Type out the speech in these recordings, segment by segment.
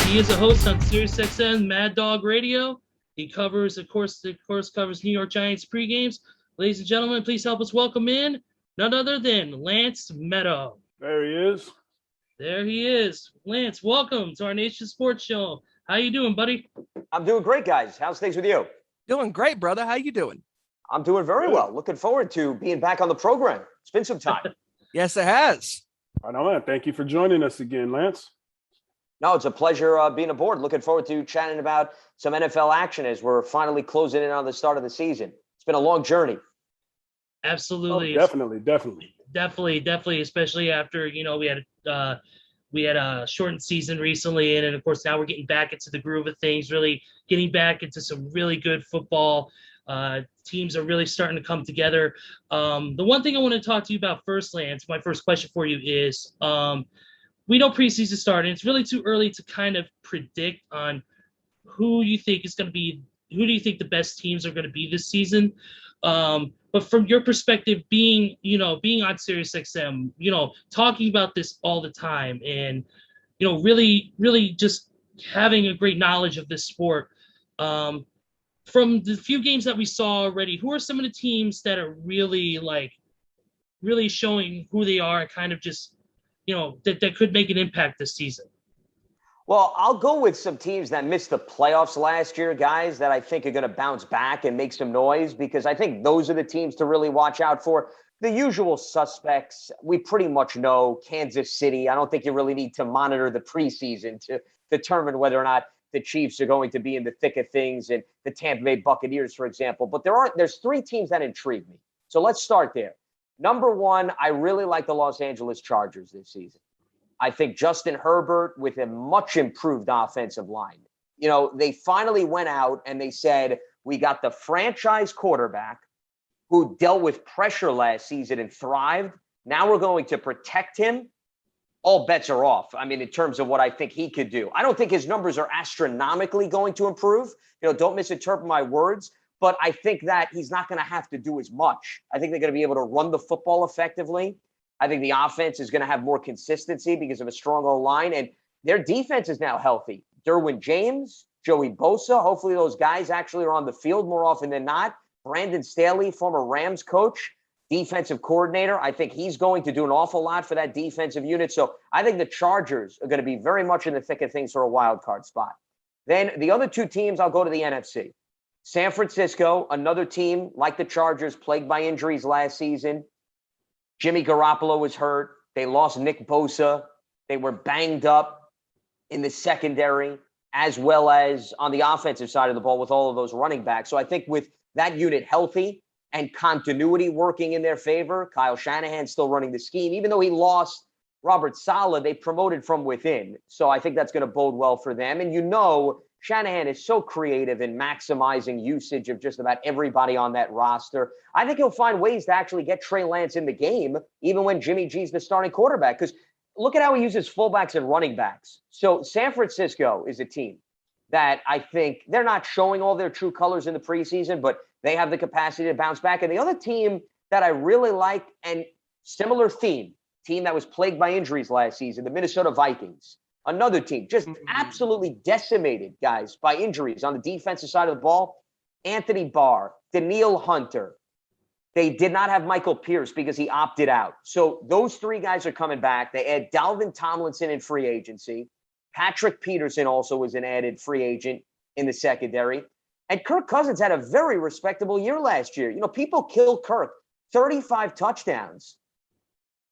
He is a host on Sirius XM Mad Dog Radio. He covers, of course, covers New York Giants pregames. Ladies and gentlemen, please help us welcome in none other than Lance Medow. There he is. There he is. Lance, welcome to our Nation Sports Show. How you doing, buddy? I'm doing great, guys. How's things with you? Doing great, brother. How you doing? I'm doing very well. Looking forward to being back on the program. It's been some time. Yes, it has. I know, man. Thank you for joining us again, Lance. No, it's a pleasure being aboard. Looking forward to chatting about some NFL action as we're finally closing in on the start of the season. It's been a long journey. Absolutely. Oh, definitely. Especially after, we had a shortened season recently. And of course, now we're getting back into the groove of things, really getting back into some really good football. Teams are really starting to come together. The one thing I want to talk to you about first, Lance, my first question for you is, we know preseason started. It's really too early to kind of predict on who you think do you think the best teams are going to be this season? But from your perspective, being on Sirius XM, talking about this all the time and, really just having a great knowledge of this sport, from the few games that we saw already, who are some of the teams that are really showing who they are and kind of just, that could make an impact this season? Well, I'll go with some teams that missed the playoffs last year, guys, that I think are going to bounce back and make some noise, because I think those are the teams to really watch out for. The usual suspects, we pretty much know. Kansas City, I don't think you really need to monitor the preseason to determine whether or not the Chiefs are going to be in the thick of things, and the Tampa Bay Buccaneers, for example. But there's three teams that intrigue me. So let's start there. Number one, I really like the Los Angeles Chargers this season. I think Justin Herbert with a much improved offensive line. They finally went out and they said, we got the franchise quarterback who dealt with pressure last season and thrived. Now we're going to protect him. All bets are off. I mean, in terms of what I think he could do. I don't think his numbers are astronomically going to improve. Don't misinterpret my words. But I think that he's not going to have to do as much. I think they're going to be able to run the football effectively. I think the offense is going to have more consistency because of a strong O-line. And their defense is now healthy. Derwin James, Joey Bosa, hopefully those guys actually are on the field more often than not. Brandon Staley, former Rams coach, defensive coordinator. I think he's going to do an awful lot for that defensive unit. So I think the Chargers are going to be very much in the thick of things for a wild card spot. Then the other two teams, I'll go to the NFC. San Francisco, another team like the Chargers, plagued by injuries last season. Jimmy Garoppolo was hurt. They lost Nick Bosa. They were banged up in the secondary, as well as on the offensive side of the ball with all of those running backs. So I think with that unit healthy and continuity working in their favor, Kyle Shanahan still running the scheme. Even though he lost Robert Saleh, they promoted from within. So I think that's going to bode well for them. And Shanahan is so creative in maximizing usage of just about everybody on that roster. I think he'll find ways to actually get Trey Lance in the game, even when Jimmy G's the starting quarterback. Because look at how he uses fullbacks and running backs. So San Francisco is a team that I think they're not showing all their true colors in the preseason, but they have the capacity to bounce back. And the other team that I really like, and similar team that was plagued by injuries last season, the Minnesota Vikings. Another team just absolutely decimated, guys, by injuries on the defensive side of the ball. Anthony Barr, Danielle Hunter. They did not have Michael Pierce because he opted out. So those three guys are coming back. They add Dalvin Tomlinson in free agency. Patrick Peterson also was an added free agent in the secondary. And Kirk Cousins had a very respectable year last year. People kill Kirk. 35 touchdowns.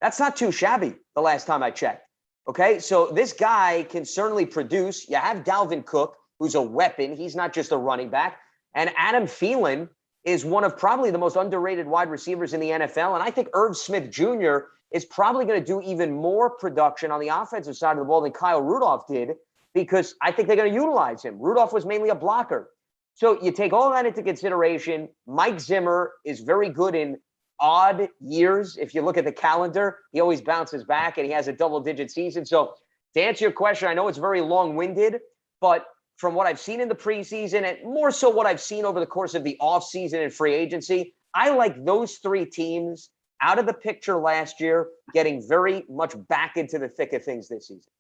That's not too shabby the last time I checked. Okay, so this guy can certainly produce. You have Dalvin Cook, who's a weapon. He's not just a running back. And Adam Thielen is one of probably the most underrated wide receivers in the NFL. And I think Irv Smith Jr. is probably going to do even more production on the offensive side of the ball than Kyle Rudolph did, because I think they're going to utilize him. Rudolph was mainly a blocker. So you take all that into consideration. Mike Zimmer is very good in odd years. If you look at the calendar, he always bounces back and he has a double-digit season. So to answer your question, I know it's very long-winded, but from what I've seen in the preseason and more so what I've seen over the course of the offseason and free agency, I like those three teams out of the picture last year, getting very much back into the thick of things this season.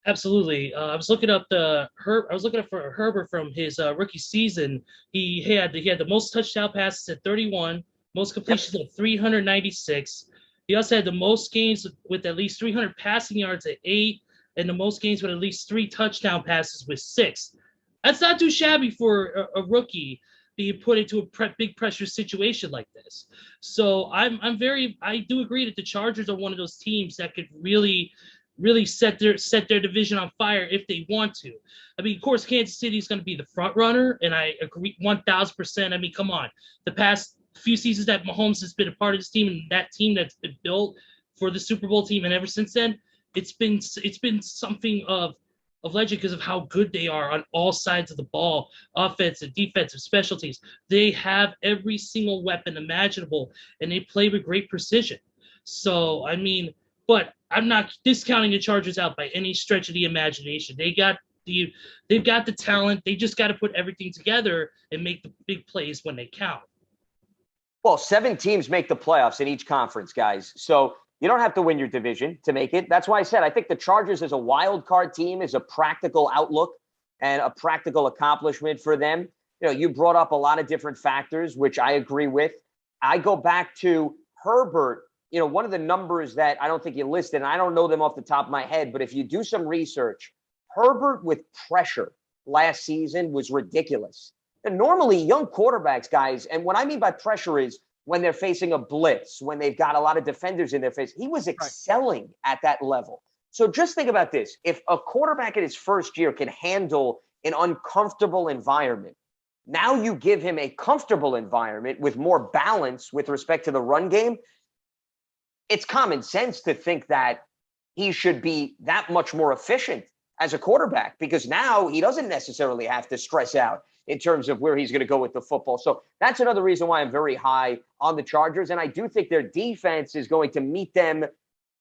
Absolutely. I was looking up I was looking up for Herbert from his rookie season. He had the most touchdown passes at 31, most Yep. completions at 396. He also had the most games with at least 300 passing yards at 8, and the most games with at least 3 touchdown passes with 6. That's not too shabby for a rookie being put into a big pressure situation like this. So I do agree that the Chargers are one of those teams that could really set their division on fire if they want to. I mean, of course, Kansas City is going to be the front runner, and I agree 1,000%. I mean, come on, the past few seasons that Mahomes has been a part of this team and that team that's been built for the Super Bowl team, and ever since then, it's been something of legend because of how good they are on all sides of the ball, offensive, defensive, special teams. They have every single weapon imaginable, and they play with great precision. So, I mean, but I'm not discounting the Chargers out by any stretch of the imagination. They've got the talent. They just got to put everything together and make the big plays when they count. Well, 7 teams make the playoffs in each conference, guys. So you don't have to win your division to make it. That's why I said I think the Chargers as a wild card team is a practical outlook and a practical accomplishment for them. You know, you brought up a lot of different factors, which I agree with. I go back to Herbert. You know, one of the numbers that I don't think you listed, and I don't know them off the top of my head, but if you do some research, Herbert with pressure last season was ridiculous. And normally young quarterbacks, guys, and what I mean by pressure is when they're facing a blitz, when they've got a lot of defenders in their face, he was excelling at that level. So just think about this. If a quarterback in his first year can handle an uncomfortable environment, now you give him a comfortable environment with more balance with respect to the run game. It's common sense to think that he should be that much more efficient as a quarterback because now he doesn't necessarily have to stress out in terms of where he's going to go with the football. So that's another reason why I'm very high on the Chargers. And I do think their defense is going to meet them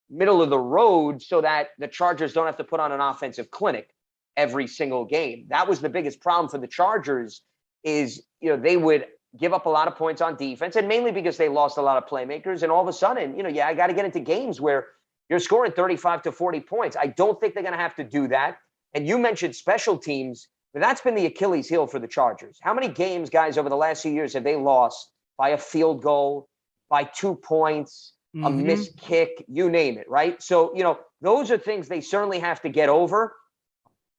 middle of the road so that the Chargers don't have to put on an offensive clinic every single game. That was the biggest problem for the Chargers is, you know, they would give up a lot of points on defense, and mainly because they lost a lot of playmakers. And all of a sudden, you know, I got to get into games where you're scoring 35 to 40 points. I don't think they're going to have to do that. And you mentioned special teams, but that's been the Achilles heel for the Chargers. How many games, guys, over the last few years have they lost by a field goal, by 2 points, a missed kick, you name it, right? So, you know, those are things they certainly have to get over.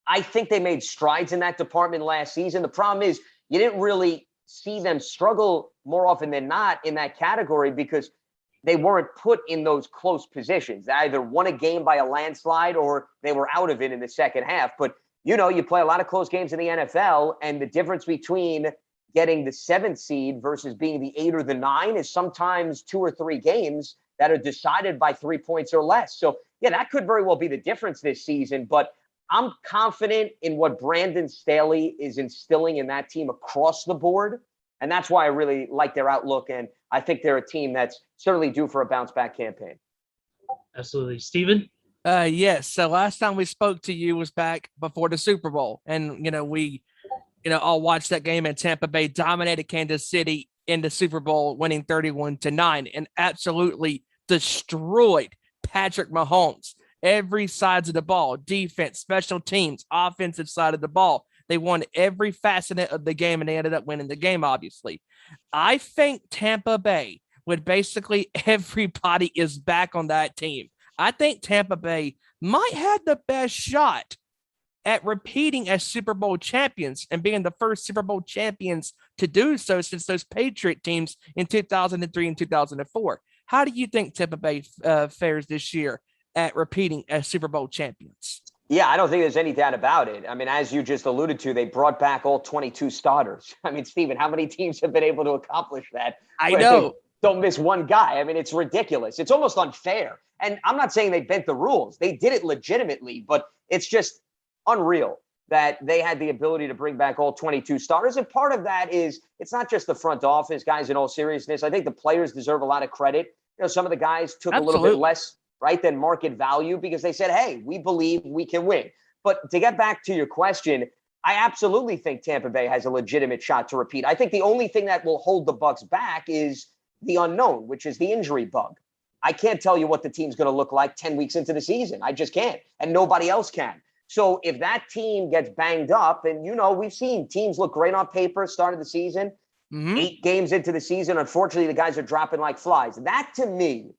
I think they made strides in that department last season. The problem is you didn't really see them struggle more often than not in that category because they weren't put in those close positions. They either won a game by a landslide or they were out of it in the second half. But, you know, you play a lot of close games in the NFL, and the difference between getting the 7th seed versus being the 8 or the 9 is sometimes 2 or 3 games that are decided by 3 points or less. So, yeah, that could very well be the difference this season. But I'm confident in what Brandon Staley is instilling in that team across the board. And that's why I really like their outlook. And I think they're a team that's certainly due for a bounce back campaign. Absolutely. Steven? Yes. So last time we spoke to you was back before the Super Bowl. And, we all watched that game, and Tampa Bay dominated Kansas City in the Super Bowl, winning 31-9 and absolutely destroyed Patrick Mahomes. Every sides of the ball, defense, special teams, offensive side of the ball. They won every facet of the game, and they ended up winning the game, obviously. I think Tampa Bay, with basically everybody is back on that team, I think Tampa Bay might have the best shot at repeating as Super Bowl champions and being the first Super Bowl champions to do so since those Patriot teams in 2003 and 2004. How do you think Tampa Bay fares this year at repeating as Super Bowl champions? Yeah, I don't think there's any doubt about it. I mean, as you just alluded to, they brought back all 22 starters. I mean, Steven, how many teams have been able to accomplish that? I know. Don't miss one guy. I mean, it's ridiculous. It's almost unfair. And I'm not saying they bent the rules. They did it legitimately, but it's just unreal that they had the ability to bring back all 22 starters. And part of that is it's not just the front office, guys, in all seriousness. I think the players deserve a lot of credit. Some of the guys took a little bit less, right, than market value because they said, hey, we believe we can win. But to get back to your question, I absolutely think Tampa Bay has a legitimate shot to repeat. I think the only thing that will hold the Bucs back is the unknown, which is the injury bug. I can't tell you what the team's going to look like 10 weeks into the season. I just can't. And nobody else can. So if that team gets banged up, and, we've seen teams look great on paper, start of the season, 8 games into the season, unfortunately, the guys are dropping like flies. That, to me,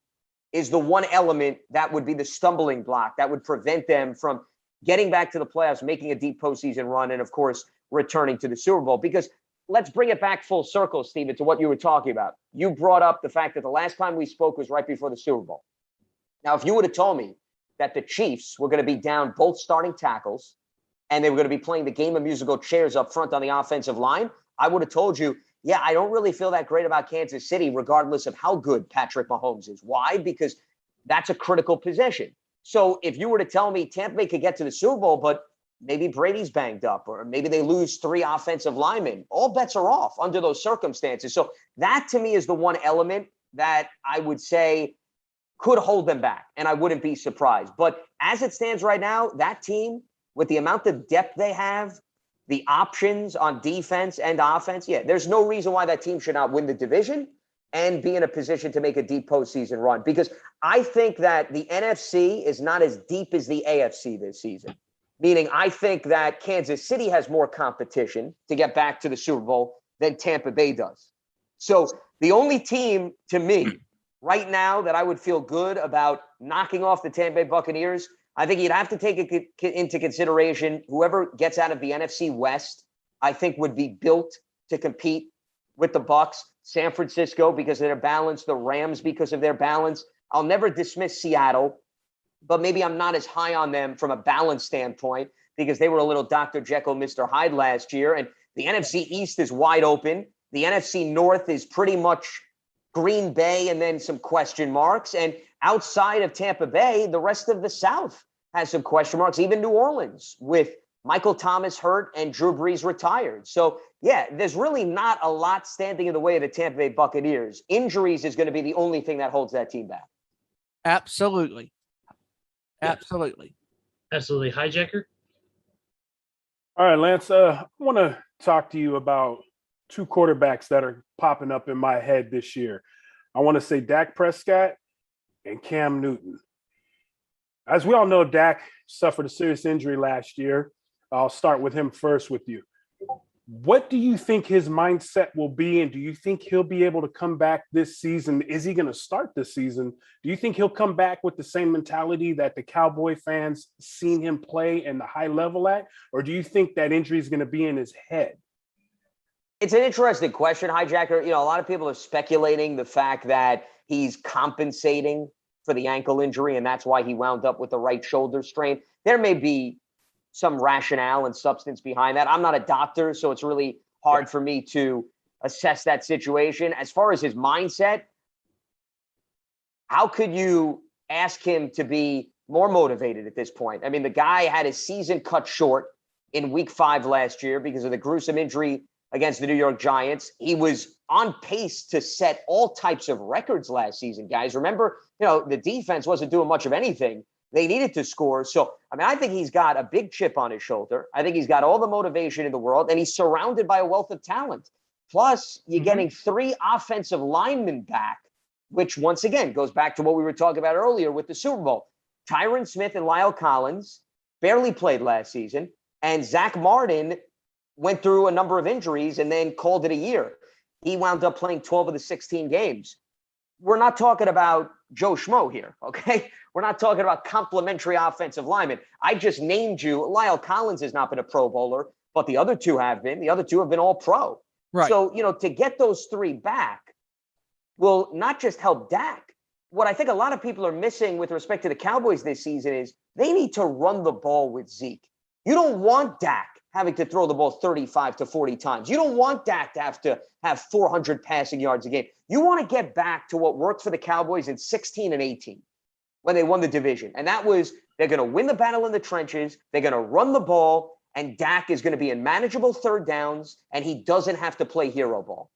is the one element that would be the stumbling block that would prevent them from getting back to the playoffs, making a deep postseason run, and, of course, returning to the Super Bowl. Because let's bring it back full circle, Steven, to what you were talking about. You brought up the fact that the last time we spoke was right before the Super Bowl. Now, if you would have told me that the Chiefs were going to be down both starting tackles and they were going to be playing the game of musical chairs up front on the offensive line, I would have told you, yeah, I don't really feel that great about Kansas City, regardless of how good Patrick Mahomes is. Why? Because that's a critical possession. So if you were to tell me Tampa Bay could get to the Super Bowl, but maybe Brady's banged up, or maybe they lose 3 offensive linemen, all bets are off under those circumstances. So that, to me, is the one element that I would say could hold them back, and I wouldn't be surprised. But as it stands right now, that team, with the amount of depth they have, the options on defense and offense, there's no reason why that team should not win the division and be in a position to make a deep postseason run. Because I think that the NFC is not as deep as the AFC this season. Meaning, I think that Kansas City has more competition to get back to the Super Bowl than Tampa Bay does. So the only team, to me, right now that I would feel good about knocking off the Tampa Bay Buccaneers, I think you'd have to take into consideration whoever gets out of the NFC West, I think would be built to compete with the Bucs. San Francisco, because of their balance, the Rams, because of their balance. I'll never dismiss Seattle, but maybe I'm not as high on them from a balance standpoint because they were a little Dr. Jekyll, Mr. Hyde last year. And the NFC East is wide open. The NFC North is pretty much Green Bay and then some question marks. And outside of Tampa Bay, the rest of the South has some question marks, even New Orleans with Michael Thomas hurt and Drew Brees retired. So, there's really not a lot standing in the way of the Tampa Bay Buccaneers. Injuries is going to be the only thing that holds that team back. Absolutely. Absolutely. Absolutely. Hijacker? All right, Lance, I want to talk to you about 2 quarterbacks that are popping up in my head this year. I want to say Dak Prescott and Cam Newton. As we all know, Dak suffered a serious injury last year. I'll start with him first with you. What do you think his mindset will be, and do you think he'll be able to come back this season? Is he going to start this season? Do you think he'll come back with the same mentality that the Cowboy fans seen him play in the high level at, or do you think that injury is going to be in his head? It's an interesting question, Hijacker. A lot of people are speculating the fact that he's compensating for the ankle injury, and that's why he wound up with the right shoulder strain. There may be some rationale and substance behind that. I'm not a doctor, so it's really hard for me to assess that situation. As far as his mindset, how could you ask him to be more motivated at this point? I mean, the guy had his season cut short in week 5 last year because of the gruesome injury against the New York Giants. He was on pace to set all types of records last season, guys. Remember, the defense wasn't doing much of anything. They needed to score. So, I think he's got a big chip on his shoulder. I think he's got all the motivation in the world, and he's surrounded by a wealth of talent. Plus, you're getting 3 offensive linemen back, which once again goes back to what we were talking about earlier with the Super Bowl. Tyron Smith and Lyle Collins barely played last season, and Zach Martin went through a number of injuries and then called it a year. He wound up playing 12 of the 16 games. We're not talking about Joe Schmo here, okay? We're not talking about complimentary offensive linemen. I just named you. Lyle Collins has not been a Pro Bowler, but the other 2 have been. The other 2 have been all pro. Right. So, to get those 3 back will not just help Dak. What I think a lot of people are missing with respect to the Cowboys this season is they need to run the ball with Zeke. You don't want Dak having to throw the ball 35 to 40 times. You don't want Dak to have 400 passing yards a game. You want to get back to what worked for the Cowboys in 16 and 18 when they won the division. And that was they're going to win the battle in the trenches. They're going to run the ball, and Dak is going to be in manageable third downs, and he doesn't have to play hero ball.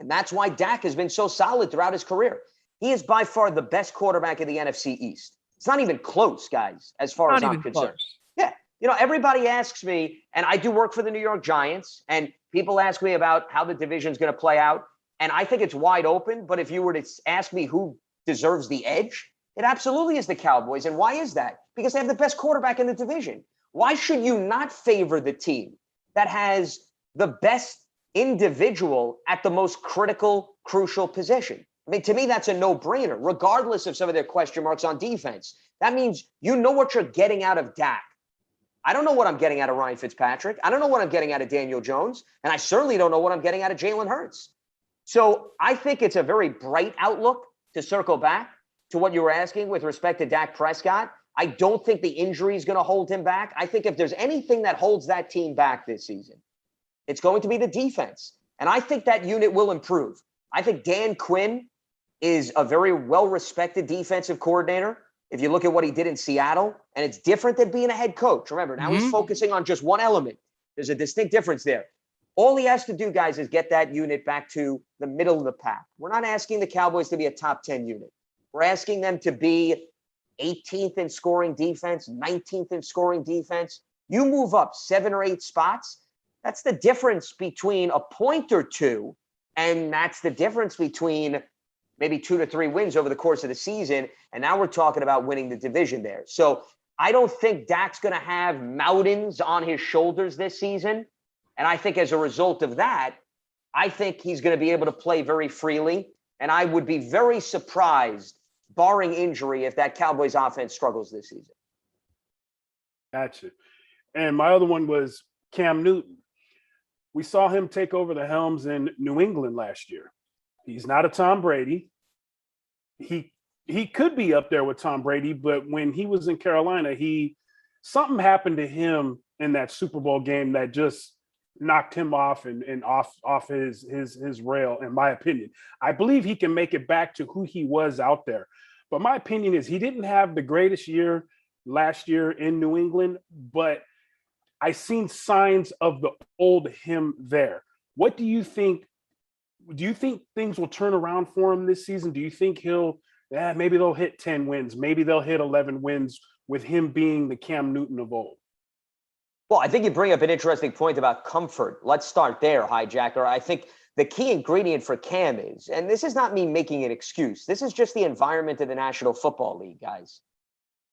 And that's why Dak has been so solid throughout his career. He is by far the best quarterback in the NFC East. It's not even close, guys, as far as I'm concerned. Yeah. Everybody asks me, and I do work for the New York Giants, and people ask me about how the division is going to play out. And I think it's wide open. But if you were to ask me who deserves the edge, it absolutely is the Cowboys. And why is that? Because they have the best quarterback in the division. Why should you not favor the team that has the best individual at the most critical, crucial position? I mean, to me, that's a no-brainer, regardless of some of their question marks on defense. That means you know what you're getting out of Dak. I don't know what I'm getting out of Ryan Fitzpatrick. I don't know what I'm getting out of Daniel Jones. And I certainly don't know what I'm getting out of Jalen Hurts. So I think it's a very bright outlook, to circle back to what you were asking with respect to Dak Prescott. I don't think the injury is going to hold him back. I think if there's anything that holds that team back this season, it's going to be the defense. And I think that unit will improve. I think Dan Quinn is a very well-respected defensive coordinator. If you look at what he did in Seattle, and it's different than being a head coach. Remember, now he's focusing on just one element. There's a distinct difference there. All he has to do, guys, is get that unit back to the middle of the pack. We're not asking the Cowboys to be a top 10 unit. We're asking them to be 18th in scoring defense, 19th in scoring defense. You move up 7 or 8 spots. That's the difference between a point or two, and that's the difference between maybe 2 to 3 wins over the course of the season. And now we're talking about winning the division there. So I don't think Dak's going to have mountains on his shoulders this season. And I think as a result of that, I think he's going to be able to play very freely. And I would be very surprised, barring injury, if that Cowboys offense struggles this season. Gotcha. And my other one was Cam Newton. We saw him take over the helms in New England last year. He's not a Tom Brady. He could be up there with Tom Brady, but when he was in Carolina, something happened to him in that Super Bowl game that just knocked him off and off his rail, in my opinion. I believe he can make it back to who he was out there. But my opinion is he didn't have the greatest year last year in New England, but I seen signs of the old him there. What do you think? Do you think things will turn around for him this season? Do you think maybe they'll hit 10 wins, maybe they'll hit 11 wins with him being the Cam Newton of old? Well, I think you bring up an interesting point about comfort. Let's start there, Hijacker. I think the key ingredient for Cam is, and this is not me making an excuse, this is just the environment of the National Football League, guys.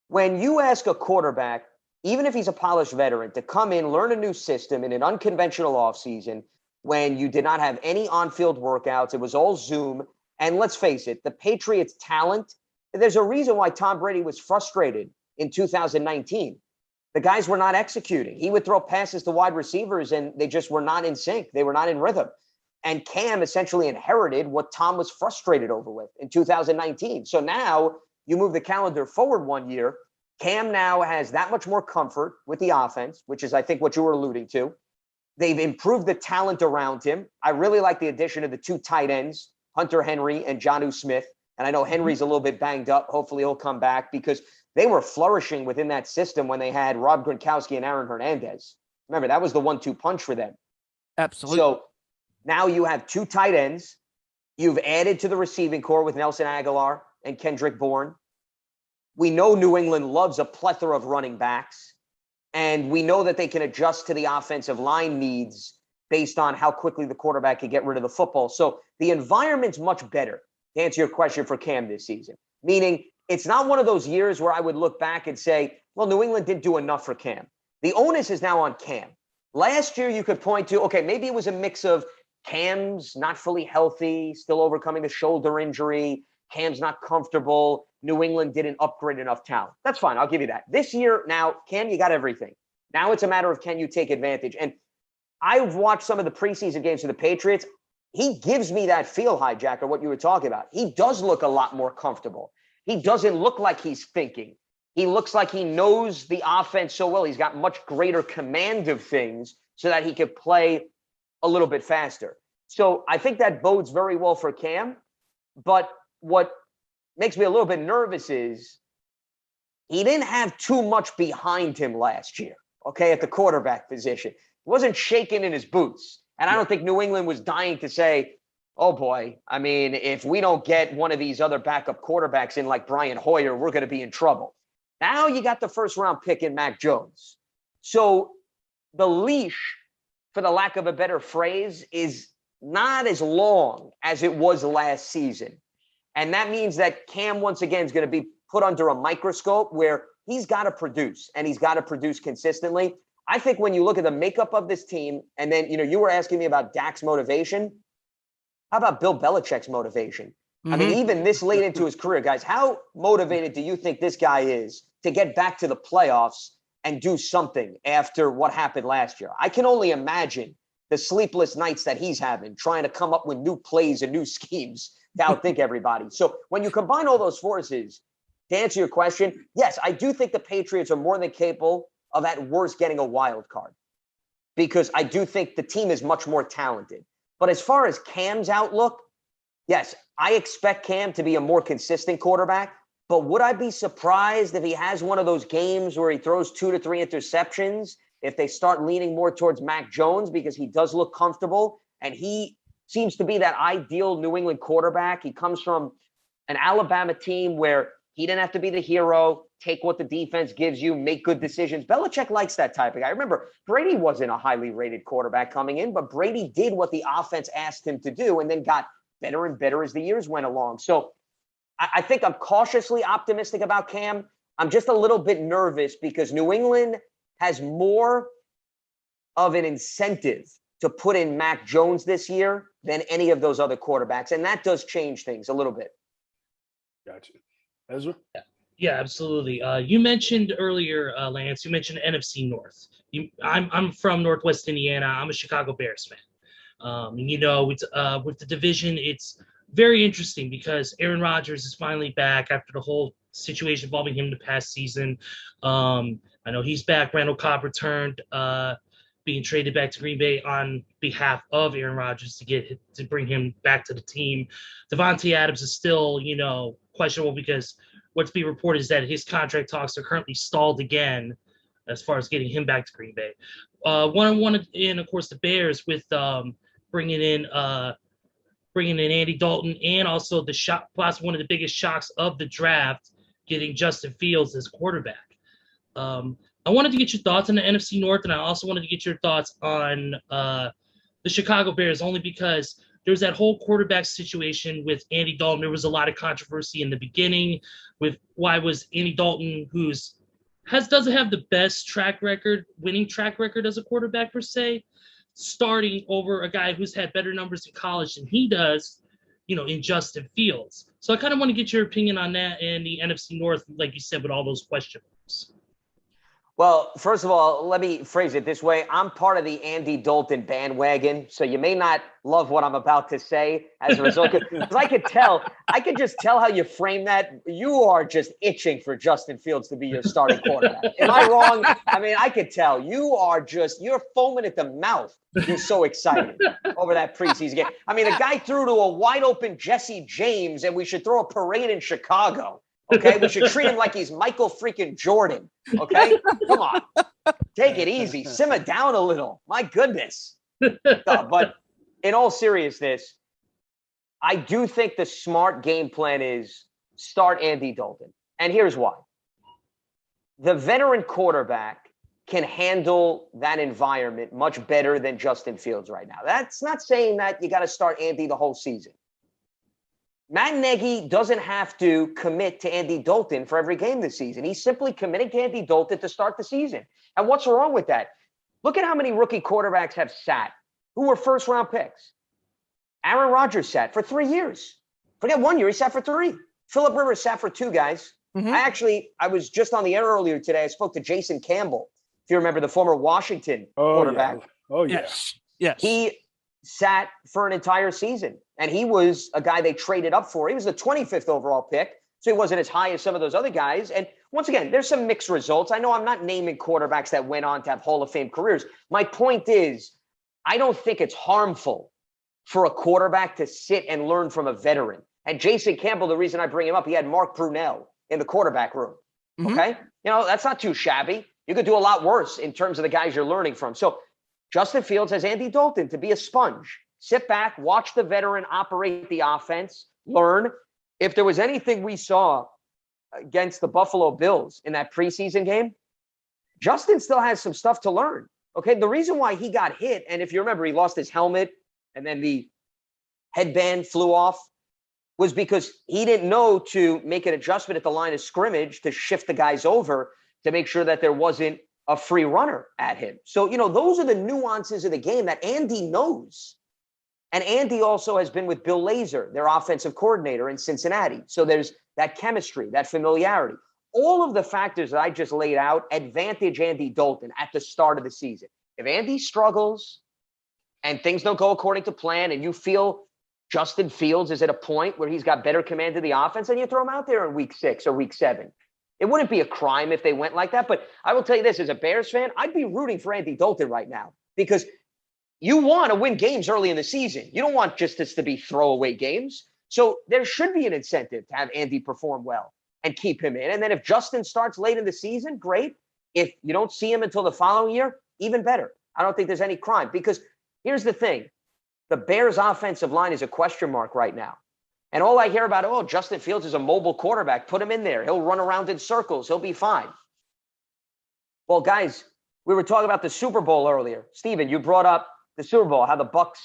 When you ask a quarterback, even if he's a polished veteran, to come in, learn a new system in an unconventional offseason, when you did not have any on-field workouts, it was all Zoom. And let's face it, the Patriots' talent, there's a reason why Tom Brady was frustrated in 2019. The guys were not executing. He would throw passes to wide receivers, and they just were not in sync. They were not in rhythm. And Cam essentially inherited what Tom was frustrated over with in 2019. So now you move the calendar forward 1 year. Cam now has that much more comfort with the offense, which is, I think, what you were alluding to. They've improved the talent around him. I really like the addition of the 2 tight ends, Hunter Henry and Jonnu Smith. And I know Henry's a little bit banged up. Hopefully he'll come back, because they were flourishing within that system when they had Rob Gronkowski and Aaron Hernandez. Remember, that was the 1-2 punch for them. Absolutely. So now you have 2 tight ends. You've added to the receiving core with Nelson Aguilar and Kendrick Bourne. We know New England loves a plethora of running backs, and we know that they can adjust to the offensive line needs based on how quickly the quarterback can get rid of the football. So the environment's much better, to answer your question, for Cam this season. Meaning, it's not one of those years where I would look back and say, well, New England didn't do enough for Cam. The onus is now on Cam. Last year, you could point to, okay, maybe it was a mix of Cam's not fully healthy, still overcoming the shoulder injury. Cam's not comfortable. New England didn't upgrade enough talent. That's fine. I'll give you that. This year, now, Cam, you got everything. Now it's a matter of, can you take advantage? And I've watched some of the preseason games for the Patriots. He gives me that feel, Hijacker, what you were talking about. He does look a lot more comfortable. He doesn't look like he's thinking. He looks like he knows the offense so well. He's got much greater command of things so that he could play a little bit faster. So I think that bodes very well for Cam. But what makes me a little bit nervous is he didn't have too much behind him last year, okay, at the quarterback position. He wasn't shaking in his boots. And I don't think New England was dying to say, oh, boy, I mean, if we don't get one of these other backup quarterbacks in like Brian Hoyer, we're going to be in trouble. Now you got the first-round pick in Mac Jones. So the leash, for the lack of a better phrase, is not as long as it was last season. And that means that Cam, once again, is going to be put under a microscope where he's got to produce, and he's got to produce consistently. I think when you look at the makeup of this team, and then, you were asking me about Dak's motivation. How about Bill Belichick's motivation? Mm-hmm. I mean, even this late into his career, guys, how motivated do you think this guy is to get back to the playoffs and do something after what happened last year? I can only imagine the sleepless nights that he's having, trying to come up with new plays and new schemes to outthink everybody. So when you combine all those forces, to answer your question, yes, I do think the Patriots are more than capable of at worst getting a wild card, because I do think the team is much more talented. But as far as Cam's outlook, yes, I expect Cam to be a more consistent quarterback. But would I be surprised if he has one of those games where he throws 2 to 3 interceptions, if they start leaning more towards Mac Jones, because he does look comfortable and he seems to be that ideal New England quarterback? He comes from an Alabama team where he didn't have to be the hero, take what the defense gives you, make good decisions. Belichick likes that type of guy. Remember, Brady wasn't a highly rated quarterback coming in, but Brady did what the offense asked him to do and then got better and better as the years went along. So I think I'm cautiously optimistic about Cam. I'm just a little bit nervous because New England has more of an incentive to put in Mac Jones this year than any of those other quarterbacks. And that does change things a little bit. Gotcha. Ezra? Yeah, absolutely. You mentioned earlier, Lance, you mentioned NFC North. I'm from Northwest Indiana. I'm a Chicago Bears fan. With the division, it's very interesting because Aaron Rodgers is finally back after the whole situation involving him the past season. I know he's back. Randall Cobb returned, being traded back to Green Bay on behalf of Aaron Rodgers to bring him back to the team. Devontae Adams is still, questionable because what's being reported is that his contract talks are currently stalled again as far as getting him back to Green Bay. One in, of course, the Bears with bringing in Andy Dalton, and also possibly one of the biggest shocks of the draft, getting Justin Fields as quarterback. I wanted to get your thoughts on the NFC North, and I also wanted to get your thoughts on the Chicago Bears, only because there's that whole quarterback situation with Andy Dalton. There was a lot of controversy in the beginning with why was Andy Dalton, doesn't have the best winning track record as a quarterback per se, starting over a guy who's had better numbers in college than he does, in Justin Fields. So I kind of want to get your opinion on that and the NFC North, like you said, with all those question marks. Well, first of all, let me phrase it this way. I'm part of the Andy Dalton bandwagon, so you may not love what I'm about to say as a result. Because I could just tell how you frame that. You are just itching for Justin Fields to be your starting quarterback. Am I wrong? I mean, I could tell. You're foaming at the mouth. You're so excited over that preseason game. I mean, the guy threw to a wide open Jesse James, and we should throw a parade in Chicago. Okay, we should treat him like he's Michael freaking Jordan. Okay, come on, take it easy, simmer down a little. My goodness. But in all seriousness, I do think the smart game plan is start Andy Dalton, and here's why. The veteran quarterback can handle that environment much better than Justin Fields right now. That's not saying that you got to start Andy the whole season. Matt Nagy doesn't have to commit to Andy Dalton for every game this season. He's simply committing to Andy Dalton to start the season. And what's wrong with that? Look at how many rookie quarterbacks have sat who were first-round picks. Aaron Rodgers sat for 3 years. Forget 1 year, he sat for 3. Phillip Rivers sat for 2, guys. Mm-hmm. I was just on the air earlier today. I spoke to Jason Campbell, if you remember, the former Washington quarterback. Yeah. Oh, yes. Yes. He sat for an entire season, and he was a guy they traded up for. He was the 25th overall pick, so he wasn't as high as some of those other guys. And once again, there's some mixed results. I know I'm not naming quarterbacks that went on to have Hall of Fame careers. My point is, I don't think it's harmful for a quarterback to sit and learn from a veteran. And Jason Campbell, the reason I bring him up, he had Mark Brunell in the quarterback room. Mm-hmm. Okay? That's not too shabby. You could do a lot worse in terms of the guys you're learning from. So Justin Fields has Andy Dalton to be a sponge. Sit back, watch the veteran operate the offense, learn. If there was anything we saw against the Buffalo Bills in that preseason game, Justin still has some stuff to learn. Okay, the reason why he got hit, and if you remember, he lost his helmet and then the headband flew off, was because he didn't know to make an adjustment at the line of scrimmage to shift the guys over. to make sure that there wasn't a free runner at him. So, those are the nuances of the game that Andy knows. And Andy also has been with Bill Lazor, their offensive coordinator in Cincinnati. So there's that chemistry, that familiarity. All of the factors that I just laid out advantage Andy Dalton at the start of the season. If Andy struggles and things don't go according to plan and you feel Justin Fields is at a point where he's got better command of the offense, then you throw him out there in week 6 or week 7. It wouldn't be a crime if they went like that. But I will tell you this, as a Bears fan, I'd be rooting for Andy Dalton right now because you want to win games early in the season. You don't want just this to be throwaway games. So there should be an incentive to have Andy perform well and keep him in. And then if Justin starts late in the season, great. If you don't see him until the following year, even better. I don't think there's any crime because here's the thing. The Bears offensive line is a question mark right now. And all I hear about, Justin Fields is a mobile quarterback. Put him in there. He'll run around in circles. He'll be fine. Well, guys, we were talking about the Super Bowl earlier. Steven, you brought up the Super Bowl, how the Bucs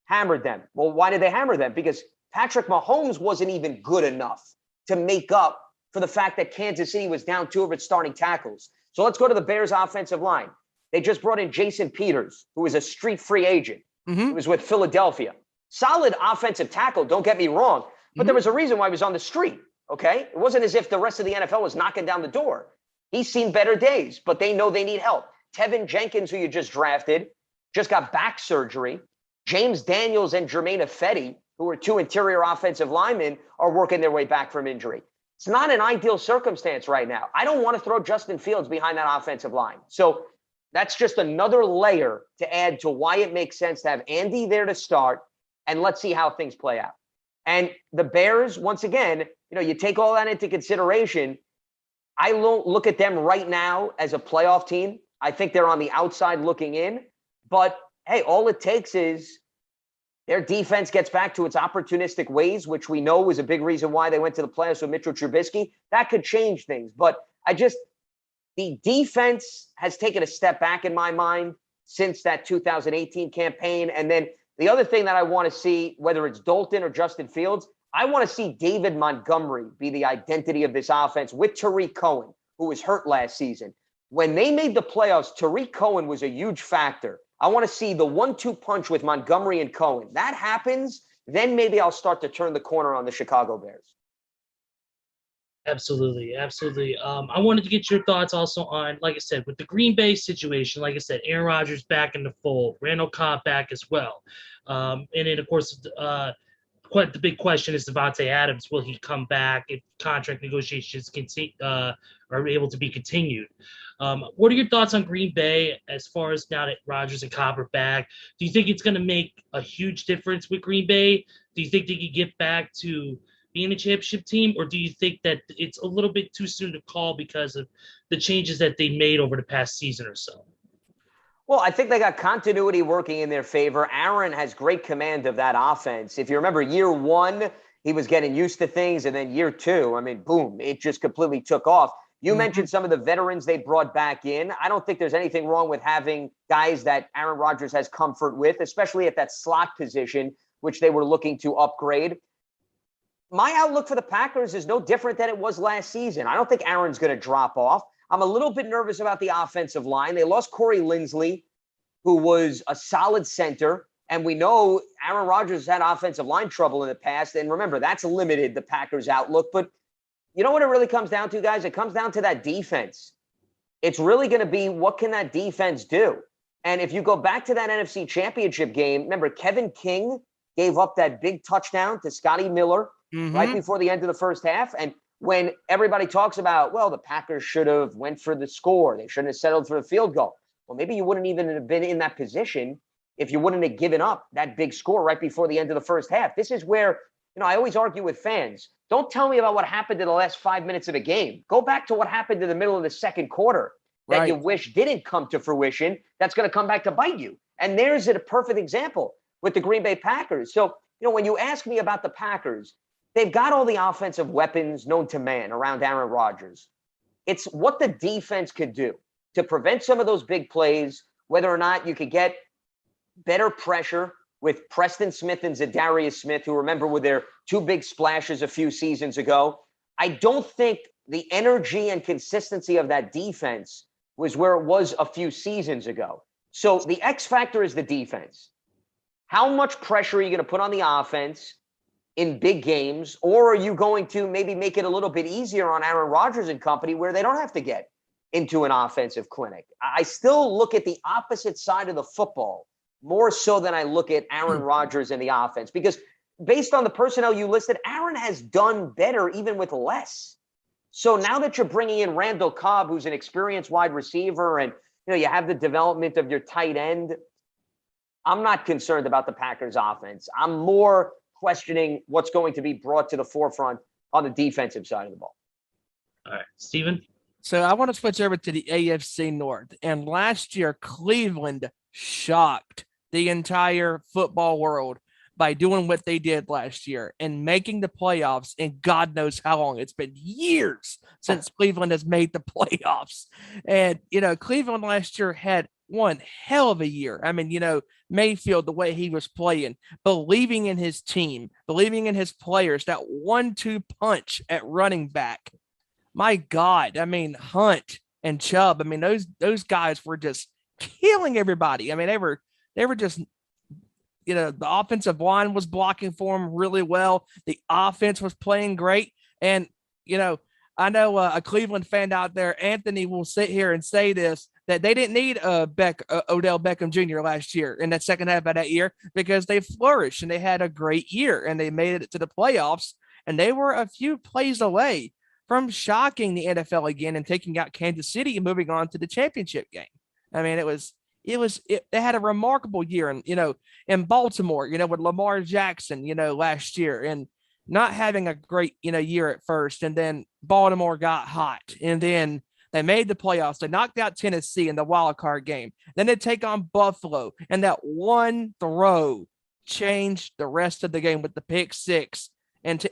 hammered them. Well, why did they hammer them? Because Patrick Mahomes wasn't even good enough to make up for the fact that Kansas City was down 2 of its starting tackles. So let's go to the Bears offensive line. They just brought in Jason Peters, who is a street free agent. He was with Philadelphia. Solid offensive tackle, don't get me wrong. But there was a reason why he was on the street, okay? It wasn't as if the rest of the NFL was knocking down the door. He's seen better days, but they know they need help. Tevin Jenkins, who you just drafted, just got back surgery. James Daniels and Jermaine Ifedi, who are 2 interior offensive linemen, are working their way back from injury. It's not an ideal circumstance right now. I don't want to throw Justin Fields behind that offensive line. So that's just another layer to add to why it makes sense to have Andy there to start, and let's see how things play out. And the Bears, once again, you take all that into consideration. I don't look at them right now as a playoff team. I think they're on the outside looking in. But, hey, all it takes is their defense gets back to its opportunistic ways, which we know was a big reason why they went to the playoffs with Mitchell Trubisky. That could change things. But the defense has taken a step back in my mind since that 2018 campaign. And then the other thing that I want to see, whether it's Dalton or Justin Fields, I want to see David Montgomery be the identity of this offense with Tariq Cohen, who was hurt last season. When they made the playoffs, Tariq Cohen was a huge factor. I want to see the 1-2 punch with Montgomery and Cohen. That happens, then maybe I'll start to turn the corner on the Chicago Bears. Absolutely. I wanted to get your thoughts also on, like I said, with the Green Bay situation. Like I said, Aaron Rodgers back in the fold, Randall Cobb back as well. And then, of course, quite the big question is Devontae Adams. Will he come back if contract negotiations are able to be continued? What are your thoughts on Green Bay as far as now that Rodgers and Cobb are back? Do you think it's going to make a huge difference with Green Bay? Do you think they could get back to being a championship team, or do you think that it's a little bit too soon to call because of the changes that they made over the past season or so? Well, I think they got continuity working in their favor. Aaron has great command of that offense. If you remember year 1, he was getting used to things, and then year 2, boom, it just completely took off. You mentioned some of the veterans they brought back in. I don't think there's anything wrong with having guys that Aaron Rodgers has comfort with, especially at that slot position, which they were looking to upgrade. My outlook for the Packers is no different than it was last season. I don't think Aaron's going to drop off. I'm a little bit nervous about the offensive line. They lost Corey Linsley, who was a solid center. And we know Aaron Rodgers has had offensive line trouble in the past. And remember, that's limited the Packers' outlook. But you know what it really comes down to, guys? It comes down to that defense. It's really going to be, what can that defense do? And if you go back to that NFC Championship game, remember, Kevin King gave up that big touchdown to Scotty Miller right before the end of the first half. And when everybody talks about, well, the Packers should have went for the score, they shouldn't have settled for the field goal. Well, maybe you wouldn't even have been in that position if you wouldn't have given up that big score right before the end of the first half. This is where, I always argue with fans. Don't tell me about what happened in the last 5 minutes of a game. Go back to what happened in the middle of the second quarter that you wish didn't come to fruition. That's going to come back to bite you. And there's a perfect example with the Green Bay Packers. So, when you ask me about the Packers, they've got all the offensive weapons known to man around Aaron Rodgers. It's what the defense could do to prevent some of those big plays, whether or not you could get better pressure with Preston Smith and Zadarius Smith, who, remember, were their 2 big splashes a few seasons ago. I don't think the energy and consistency of that defense was where it was a few seasons ago. So the X factor is the defense. How much pressure are you going to put on the offense in big games? Or are you going to maybe make it a little bit easier on Aaron Rodgers and company where they don't have to get into an offensive clinic? I still look at the opposite side of the football more so than I look at Aaron Rodgers and the offense, because based on the personnel you listed, Aaron has done better even with less. So now that you're bringing in Randall Cobb, who's an experienced wide receiver, and you have the development of your tight end, I'm not concerned about the Packers offense. I'm more questioning what's going to be brought to the forefront on the defensive side of the ball. All right, Steven? So I want to switch over to the AFC North. And last year, Cleveland shocked the entire football world by doing what they did last year and making the playoffs. And God knows how long. It's been years since Cleveland has made the playoffs. And, Cleveland last year had one hell of a year. I mean, Mayfield, the way he was playing, believing in his team, believing in his players, that 1-2 punch at running back. My God, I mean, Hunt and Chubb, I mean, those guys were just killing everybody. I mean, they were just, the offensive line was blocking for them really well. The offense was playing great. And, I know a Cleveland fan out there, Anthony, will sit here and say this, that they didn't need Odell Beckham Jr. last year in that second half of that year, because they flourished and they had a great year and they made it to the playoffs, and they were a few plays away from shocking the NFL again and taking out Kansas City and moving on to the championship game. I mean, they had a remarkable year, and in Baltimore, with Lamar Jackson, last year, and not having a great year at first, and then Baltimore got hot, and then they made the playoffs. They knocked out Tennessee in the wild card game. Then they take on Buffalo, and that one throw changed the rest of the game with the pick six, and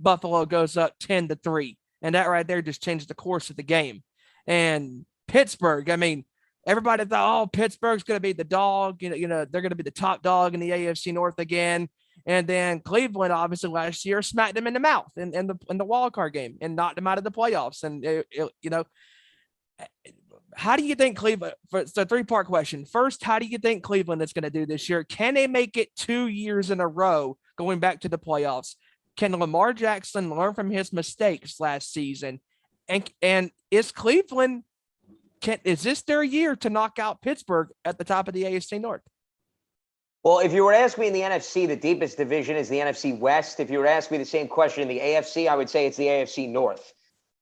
Buffalo goes up 10-3, and that right there just changed the course of the game. And Pittsburgh, I mean, everybody thought, oh, Pittsburgh's going to be the dog. They're going to be the top dog in the AFC North again. And then Cleveland, obviously, last year smacked them in the mouth in the wild card game and knocked them out of the playoffs. And how do you think Cleveland? It's a three-part question. First, how do you think Cleveland is going to do this year? Can they make it 2 years in a row going back to the playoffs? Can Lamar Jackson learn from his mistakes last season? And is Cleveland? Is this their year to knock out Pittsburgh at the top of the AFC North? Well, if you were to ask me in the NFC, the deepest division is the NFC West. If you were to ask me the same question in the AFC, I would say it's the AFC North.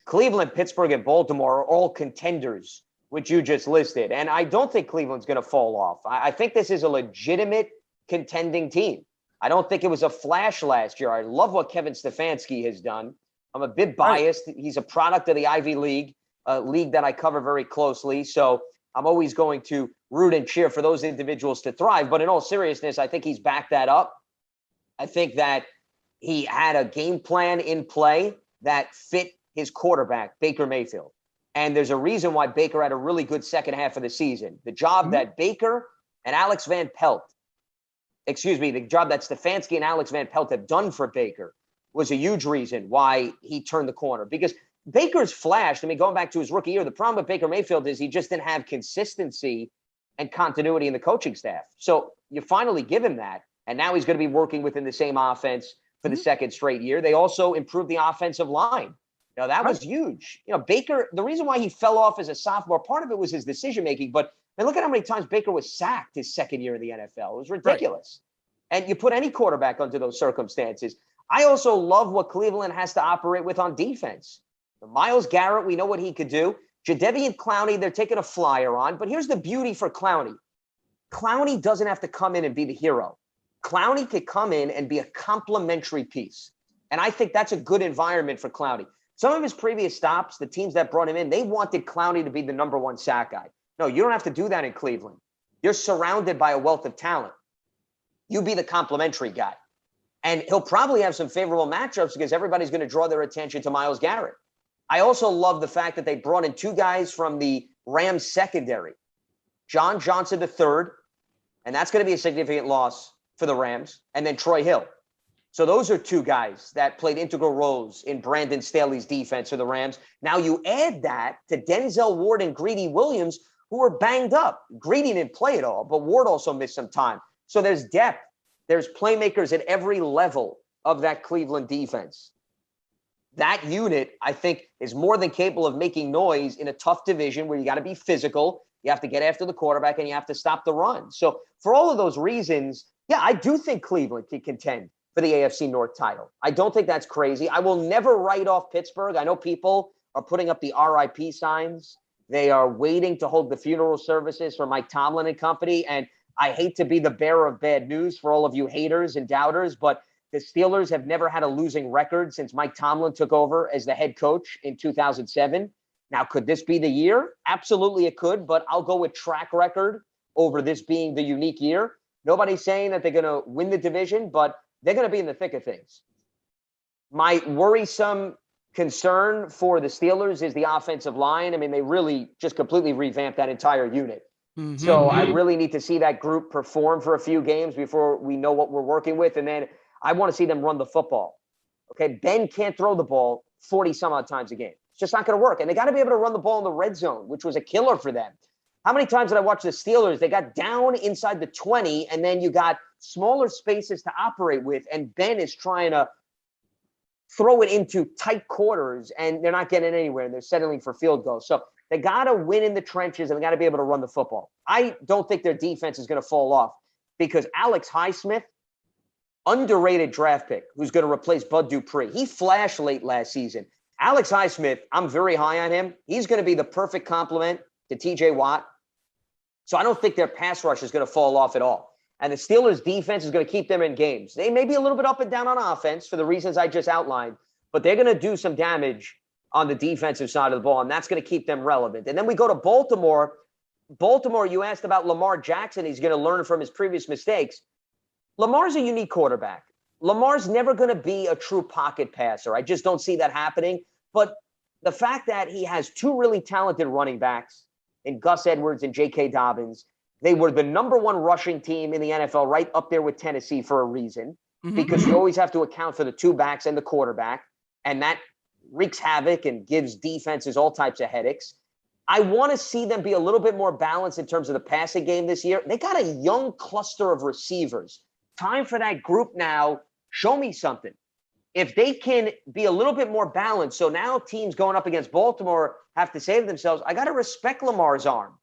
Cleveland, Pittsburgh, and Baltimore are all contenders, which you just listed. And I don't think Cleveland's going to fall off. I think this is a legitimate contending team. I don't think it was a flash last year. I love what Kevin Stefanski has done. I'm a bit biased. He's a product of the Ivy League, a league that I cover very closely. So I'm always going to root and cheer for those individuals to thrive. But in all seriousness, I think he's backed that up. I think that he had a game plan in play that fit his quarterback, Baker Mayfield. And there's a reason why Baker had a really good second half of the season. The job that Baker and the job that Stefanski and Alex Van Pelt have done for Baker was a huge reason why he turned the corner. Because Baker's flashed. I mean, going back to his rookie year, the problem with Baker Mayfield is he just didn't have consistency and continuity in the coaching staff. So you finally give him that, and now he's going to be working within the same offense for the second straight year. They also improved the offensive line. That was huge. Baker, the reason why he fell off as a sophomore, part of it was his decision-making, but look at how many times Baker was sacked his second year in the NFL. It was ridiculous. Right. And you put any quarterback under those circumstances. I also love what Cleveland has to operate with on defense. Myles Garrett, we know what he could do. Jadeveon Clowney, they're taking a flyer on. But here's the beauty for Clowney. Clowney doesn't have to come in and be the hero. Clowney could come in and be a complementary piece. And I think that's a good environment for Clowney. Some of his previous stops, the teams that brought him in, they wanted Clowney to be the number one sack guy. No, you don't have to do that in Cleveland. You're surrounded by a wealth of talent. You be the complementary guy. And he'll probably have some favorable matchups because everybody's going to draw their attention to Myles Garrett. I also love the fact that they brought in two guys from the Rams secondary, John Johnson III, and that's going to be a significant loss for the Rams, and then Troy Hill. So those are two guys that played integral roles in Brandon Staley's defense for the Rams. Now you add that to Denzel Ward and Greedy Williams, who were banged up. Greedy didn't play at all, but Ward also missed some time. So there's depth. There's playmakers at every level of that Cleveland defense. That unit, I think, is more than capable of making noise in a tough division where you got to be physical. You have to get after the quarterback and you have to stop the run. So for all of those reasons, yeah, I do think Cleveland can contend for the AFC North title. I don't think that's crazy. I will never write off Pittsburgh. I know people are putting up the RIP signs. They are waiting to hold the funeral services for Mike Tomlin and company. And I hate to be the bearer of bad news for all of you haters and doubters, but the Steelers have never had a losing record since Mike Tomlin took over as the head coach in 2007. Now, could this be the year? Absolutely it could, but I'll go with track record over this being the unique year. Nobody's saying that they're going to win the division, but they're going to be in the thick of things. My worrisome concern for the Steelers is the offensive line. I mean, they really just completely revamped that entire unit. Mm-hmm. So I really need to see that group perform for a few games before we know what we're working with. And then I want to see them run the football. Okay, Ben can't throw the ball 40 some odd times a game. It's just not going to work. And they got to be able to run the ball in the red zone, which was a killer for them. How many times did I watch the Steelers? They got down inside the 20, and then you got smaller spaces to operate with, and Ben is trying to throw it into tight quarters, and they're not getting anywhere, and they're settling for field goals. So they got to win in the trenches, and they got to be able to run the football. I don't think their defense is going to fall off because Alex Highsmith, underrated draft pick, who's going to replace Bud Dupree. He flashed late last season. Alex Highsmith, I'm very high on him. He's going to be the perfect complement to TJ Watt. So I don't think their pass rush is going to fall off at all. And the Steelers' defense is going to keep them in games. They may be a little bit up and down on offense for the reasons I just outlined, but they're going to do some damage on the defensive side of the ball, and that's going to keep them relevant. And then we go to Baltimore. Baltimore, you asked about Lamar Jackson. He's going to learn from his previous mistakes. Lamar's a unique quarterback. Lamar's never going to be a true pocket passer. I just don't see that happening. But the fact that he has two really talented running backs in Gus Edwards and J.K. Dobbins, they were the number one rushing team in the NFL, right up there with Tennessee for a reason, because you always have to account for the two backs and the quarterback, and that wreaks havoc and gives defenses all types of headaches. I want to see them be a little bit more balanced in terms of the passing game this year. They got a young cluster of receivers. Time for that group now. Show me something. If they can be a little bit more balanced, so now teams going up against Baltimore have to say to themselves, I got to respect Lamar's arm.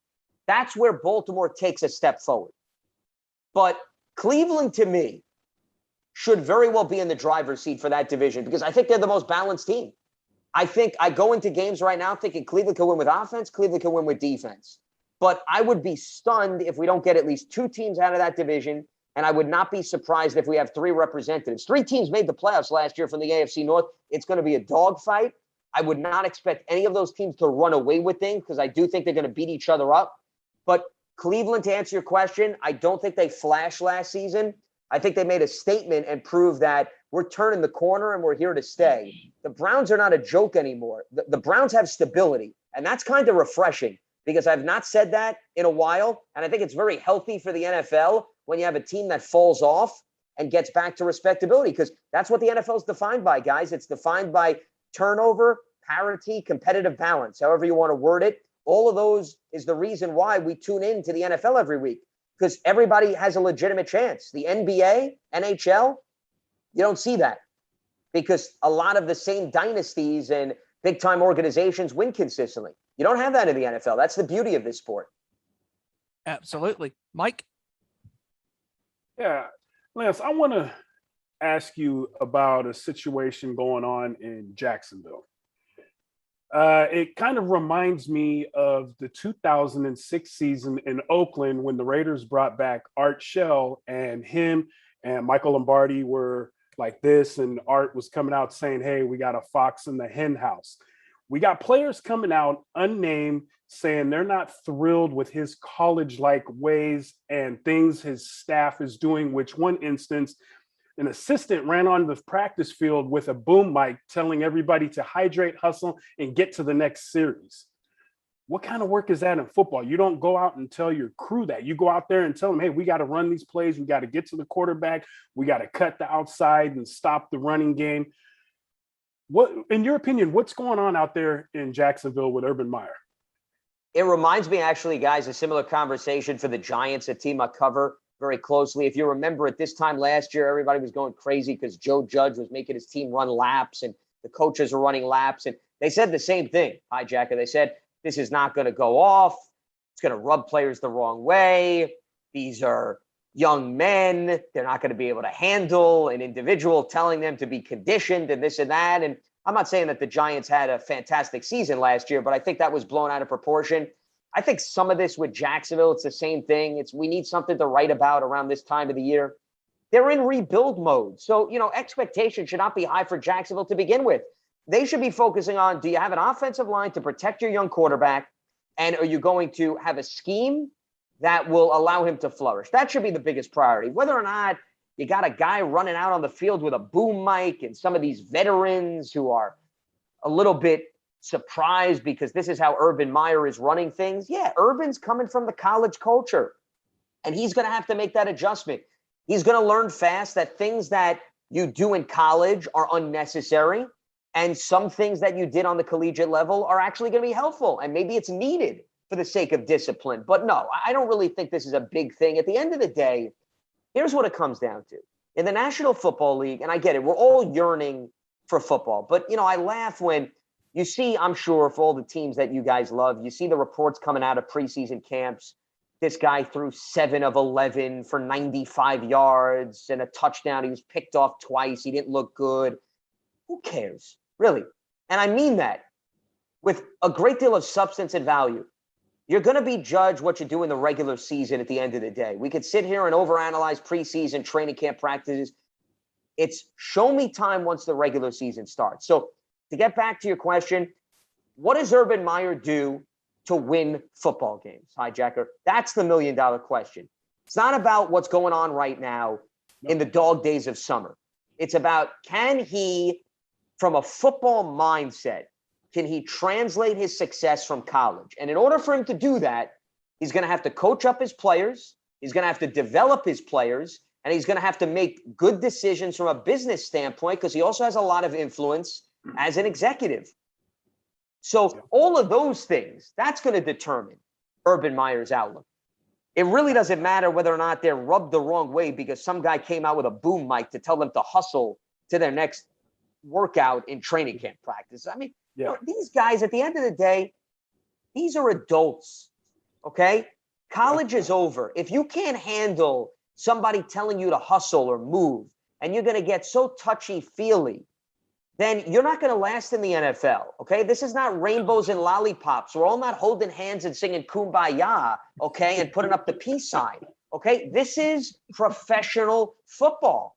That's where Baltimore takes a step forward. But Cleveland, to me, should very well be in the driver's seat for that division because I think they're the most balanced team. I think I go into games right now thinking Cleveland can win with offense, Cleveland can win with defense. But I would be stunned if we don't get at least two teams out of that division. And I would not be surprised if we have three representatives. Three teams made the playoffs last year from the AFC North. It's going to be a dogfight. I would not expect any of those teams to run away with things because I do think they're going to beat each other up. But Cleveland, to answer your question, I don't think they flashed last season. I think they made a statement and proved that we're turning the corner and we're here to stay. The Browns are not a joke anymore. The Browns have stability, and that's kind of refreshing because I've not said that in a while, and I think it's very healthy for the NFL when you have a team that falls off and gets back to respectability, because that's what the NFL is defined by, guys. It's defined by turnover, parity, competitive balance, however you want to word it. All of those is the reason why we tune in to the NFL every week, because everybody has a legitimate chance. The NBA, NHL, you don't see that because a lot of the same dynasties and big-time organizations win consistently. You don't have that in the NFL. That's the beauty of this sport. Absolutely. Mike? Yeah, Lance, I want to ask you about a situation going on in Jacksonville. It kind of reminds me of the 2006 season in Oakland when the Raiders brought back Art Shell, and him and Michael Lombardi were like this, and Art was coming out saying, hey, we got a fox in the hen house. We got players coming out unnamed saying they're not thrilled with his college-like ways and things his staff is doing, which one instance, an assistant ran on the practice field with a boom mic telling everybody to hydrate, hustle, and get to the next series. What kind of work is that in football? You don't go out and tell your crew that. You go out there and tell them, hey, we got to run these plays. We got to get to the quarterback. We got to cut the outside and stop the running game. What, in your opinion, what's going on out there in Jacksonville with Urban Meyer? It reminds me, actually, guys, a similar conversation for the Giants, a team I cover very closely. If you remember, at this time last year, everybody was going crazy because Joe Judge was making his team run laps and the coaches were running laps. And they said the same thing, Hijacker. They said, this is not going to go off. It's going to rub players the wrong way. These are young men. They're not going to be able to handle an individual telling them to be conditioned and this and that. And I'm not saying that the Giants had a fantastic season last year, but I think that was blown out of proportion. I think some of this with Jacksonville, it's the same thing. We need something to write about around this time of the year. They're in rebuild mode. So, expectation should not be high for Jacksonville to begin with. They should be focusing on, do you have an offensive line to protect your young quarterback? And are you going to have a scheme that will allow him to flourish? That should be the biggest priority. Whether or not you got a guy running out on the field with a boom mic and some of these veterans who are a little bit surprised because this is how Urban Meyer is running things. Yeah, Urban's coming from the college culture, and he's going to have to make that adjustment. He's going to learn fast that things that you do in college are unnecessary, and some things that you did on the collegiate level are actually going to be helpful, and maybe it's needed for the sake of discipline. But no, I don't really think this is a big thing. At the end of the day, here's what it comes down to. In the National Football League, and I get it, we're all yearning for football. But, I laugh when you see, I'm sure, for all the teams that you guys love, you see the reports coming out of preseason camps. This guy threw 7 of 11 for 95 yards and a touchdown. He was picked off twice. He didn't look good. Who cares, really? And I mean that with a great deal of substance and value. You're going to be judged what you do in the regular season at the end of the day. We could sit here and overanalyze preseason training camp practices. It's show me time once the regular season starts. So to get back to your question, what does Urban Meyer do to win football games, Hijacker? That's the $1 million question. It's not about what's going on right now in the dog days of summer. It's about, can he, from a football mindset, can he translate his success from college? And in order for him to do that, he's going to have to coach up his players. He's going to have to develop his players. And he's going to have to make good decisions from a business standpoint because he also has a lot of influence as an executive. So all of those things, that's going to determine Urban Meyer's outlook. It really doesn't matter whether or not they're rubbed the wrong way because some guy came out with a boom mic to tell them to hustle to their next workout in training camp practice. I mean, these guys, at the end of the day, these are adults, okay? College is over. If you can't handle somebody telling you to hustle or move, and you're going to get so touchy-feely, then you're not going to last in the NFL, okay? This is not rainbows and lollipops. We're all not holding hands and singing Kumbaya, okay, and putting up the peace sign, okay? This is professional football.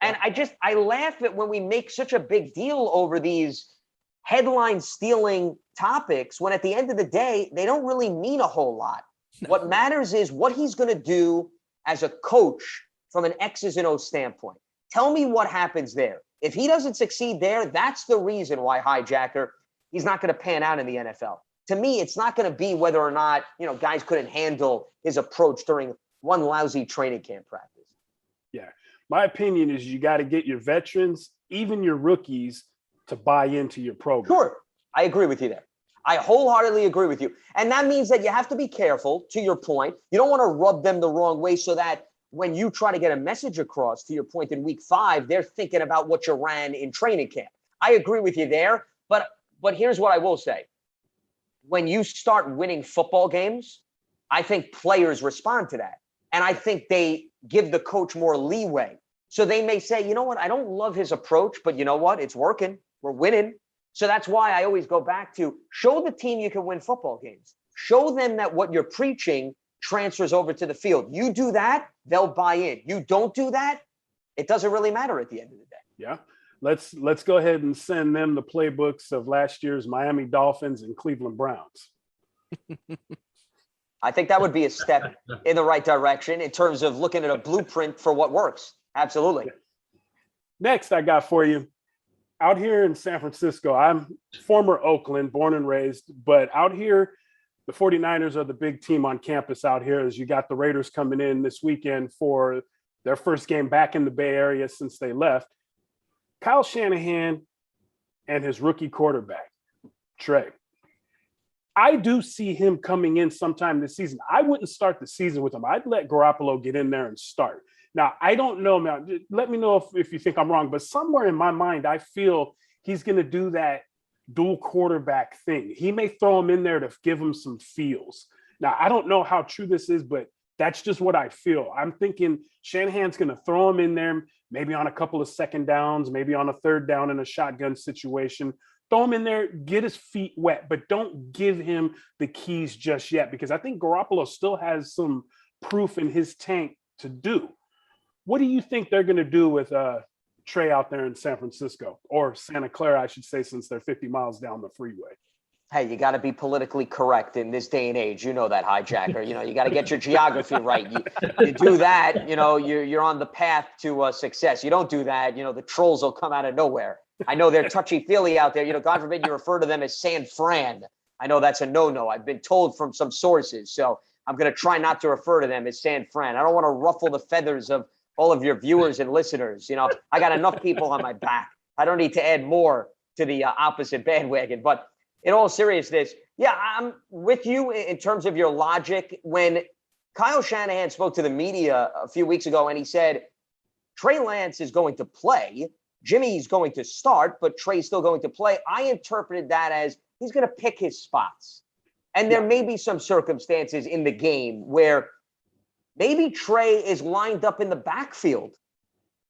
And I laugh at when we make such a big deal over these headline-stealing topics when at the end of the day, they don't really mean a whole lot. No. What matters is what he's going to do as a coach from an X's and O's standpoint. Tell me what happens there. If he doesn't succeed there, that's the reason why, Hijacker, he's not going to pan out in the NFL. To me, it's not going to be whether or not, guys couldn't handle his approach during one lousy training camp practice. Yeah. My opinion is you got to get your veterans, even your rookies, to buy into your program. Sure. I agree with you there. I wholeheartedly agree with you. And that means that you have to be careful, to your point. You don't want to rub them the wrong way so that when you try to get a message across, to your point, in week 5, they're thinking about what you ran in training camp. I agree with you there. But here's what I will say. When you start winning football games, I think players respond to that. And I think they give the coach more leeway. So they may say, you know what, I don't love his approach, but you know what, it's working. We're winning. So that's why I always go back to show the team you can win football games. Show them that what you're preaching transfers over to the field. You do that, they'll buy in. You don't do that, it doesn't really matter at the end of the day. Yeah. Let's go ahead and send them the playbooks of last year's Miami Dolphins and Cleveland Browns. I think that would be a step in the right direction in terms of looking at a blueprint for what works. Absolutely. Next, I got for you. Out here in San Francisco, I'm former Oakland, born and raised, but out here the 49ers are the big team on campus out here, as you got the Raiders coming in this weekend for their first game back in the Bay Area since they left. Kyle Shanahan and his rookie quarterback, Trey. I do see him coming in sometime this season. I wouldn't start the season with him. I'd let Garoppolo get in there and start. Now, I don't know, man. Let me know if you think I'm wrong, but somewhere in my mind, I feel he's going to do that dual quarterback thing. He may throw him in there to give him some feels. Now, I don't know how true this is, but that's just what I feel. I'm thinking Shanahan's going to throw him in there, maybe on a couple of second downs, maybe on a third down in a shotgun situation. Throw him in there, get his feet wet, but don't give him the keys just yet, because I think Garoppolo still has some proof in his tank to do. What do you think they're going to do with Trey out there in San Francisco, or Santa Clara, I should say, since they're 50 miles down the freeway? Hey, you got to be politically correct in this day and age. You know that, hijacker. You got to get your geography right. You do that, you're on the path to success. You don't do that, the trolls will come out of nowhere. I know they're touchy-feely out there. God forbid you refer to them as San Fran. I know that's a no-no. I've been told from some sources. So I'm going to try not to refer to them as San Fran. I don't want to ruffle the feathers of all of your viewers and listeners. I got enough people on my back. I don't need to add more to the opposite bandwagon. But in all seriousness, yeah, I'm with you in terms of your logic. When Kyle Shanahan spoke to the media a few weeks ago and he said, Trey Lance is going to play, Jimmy's going to start, but Trey's still going to play, I interpreted that as he's going to pick his spots. And there may be some circumstances in the game where maybe Trey is lined up in the backfield.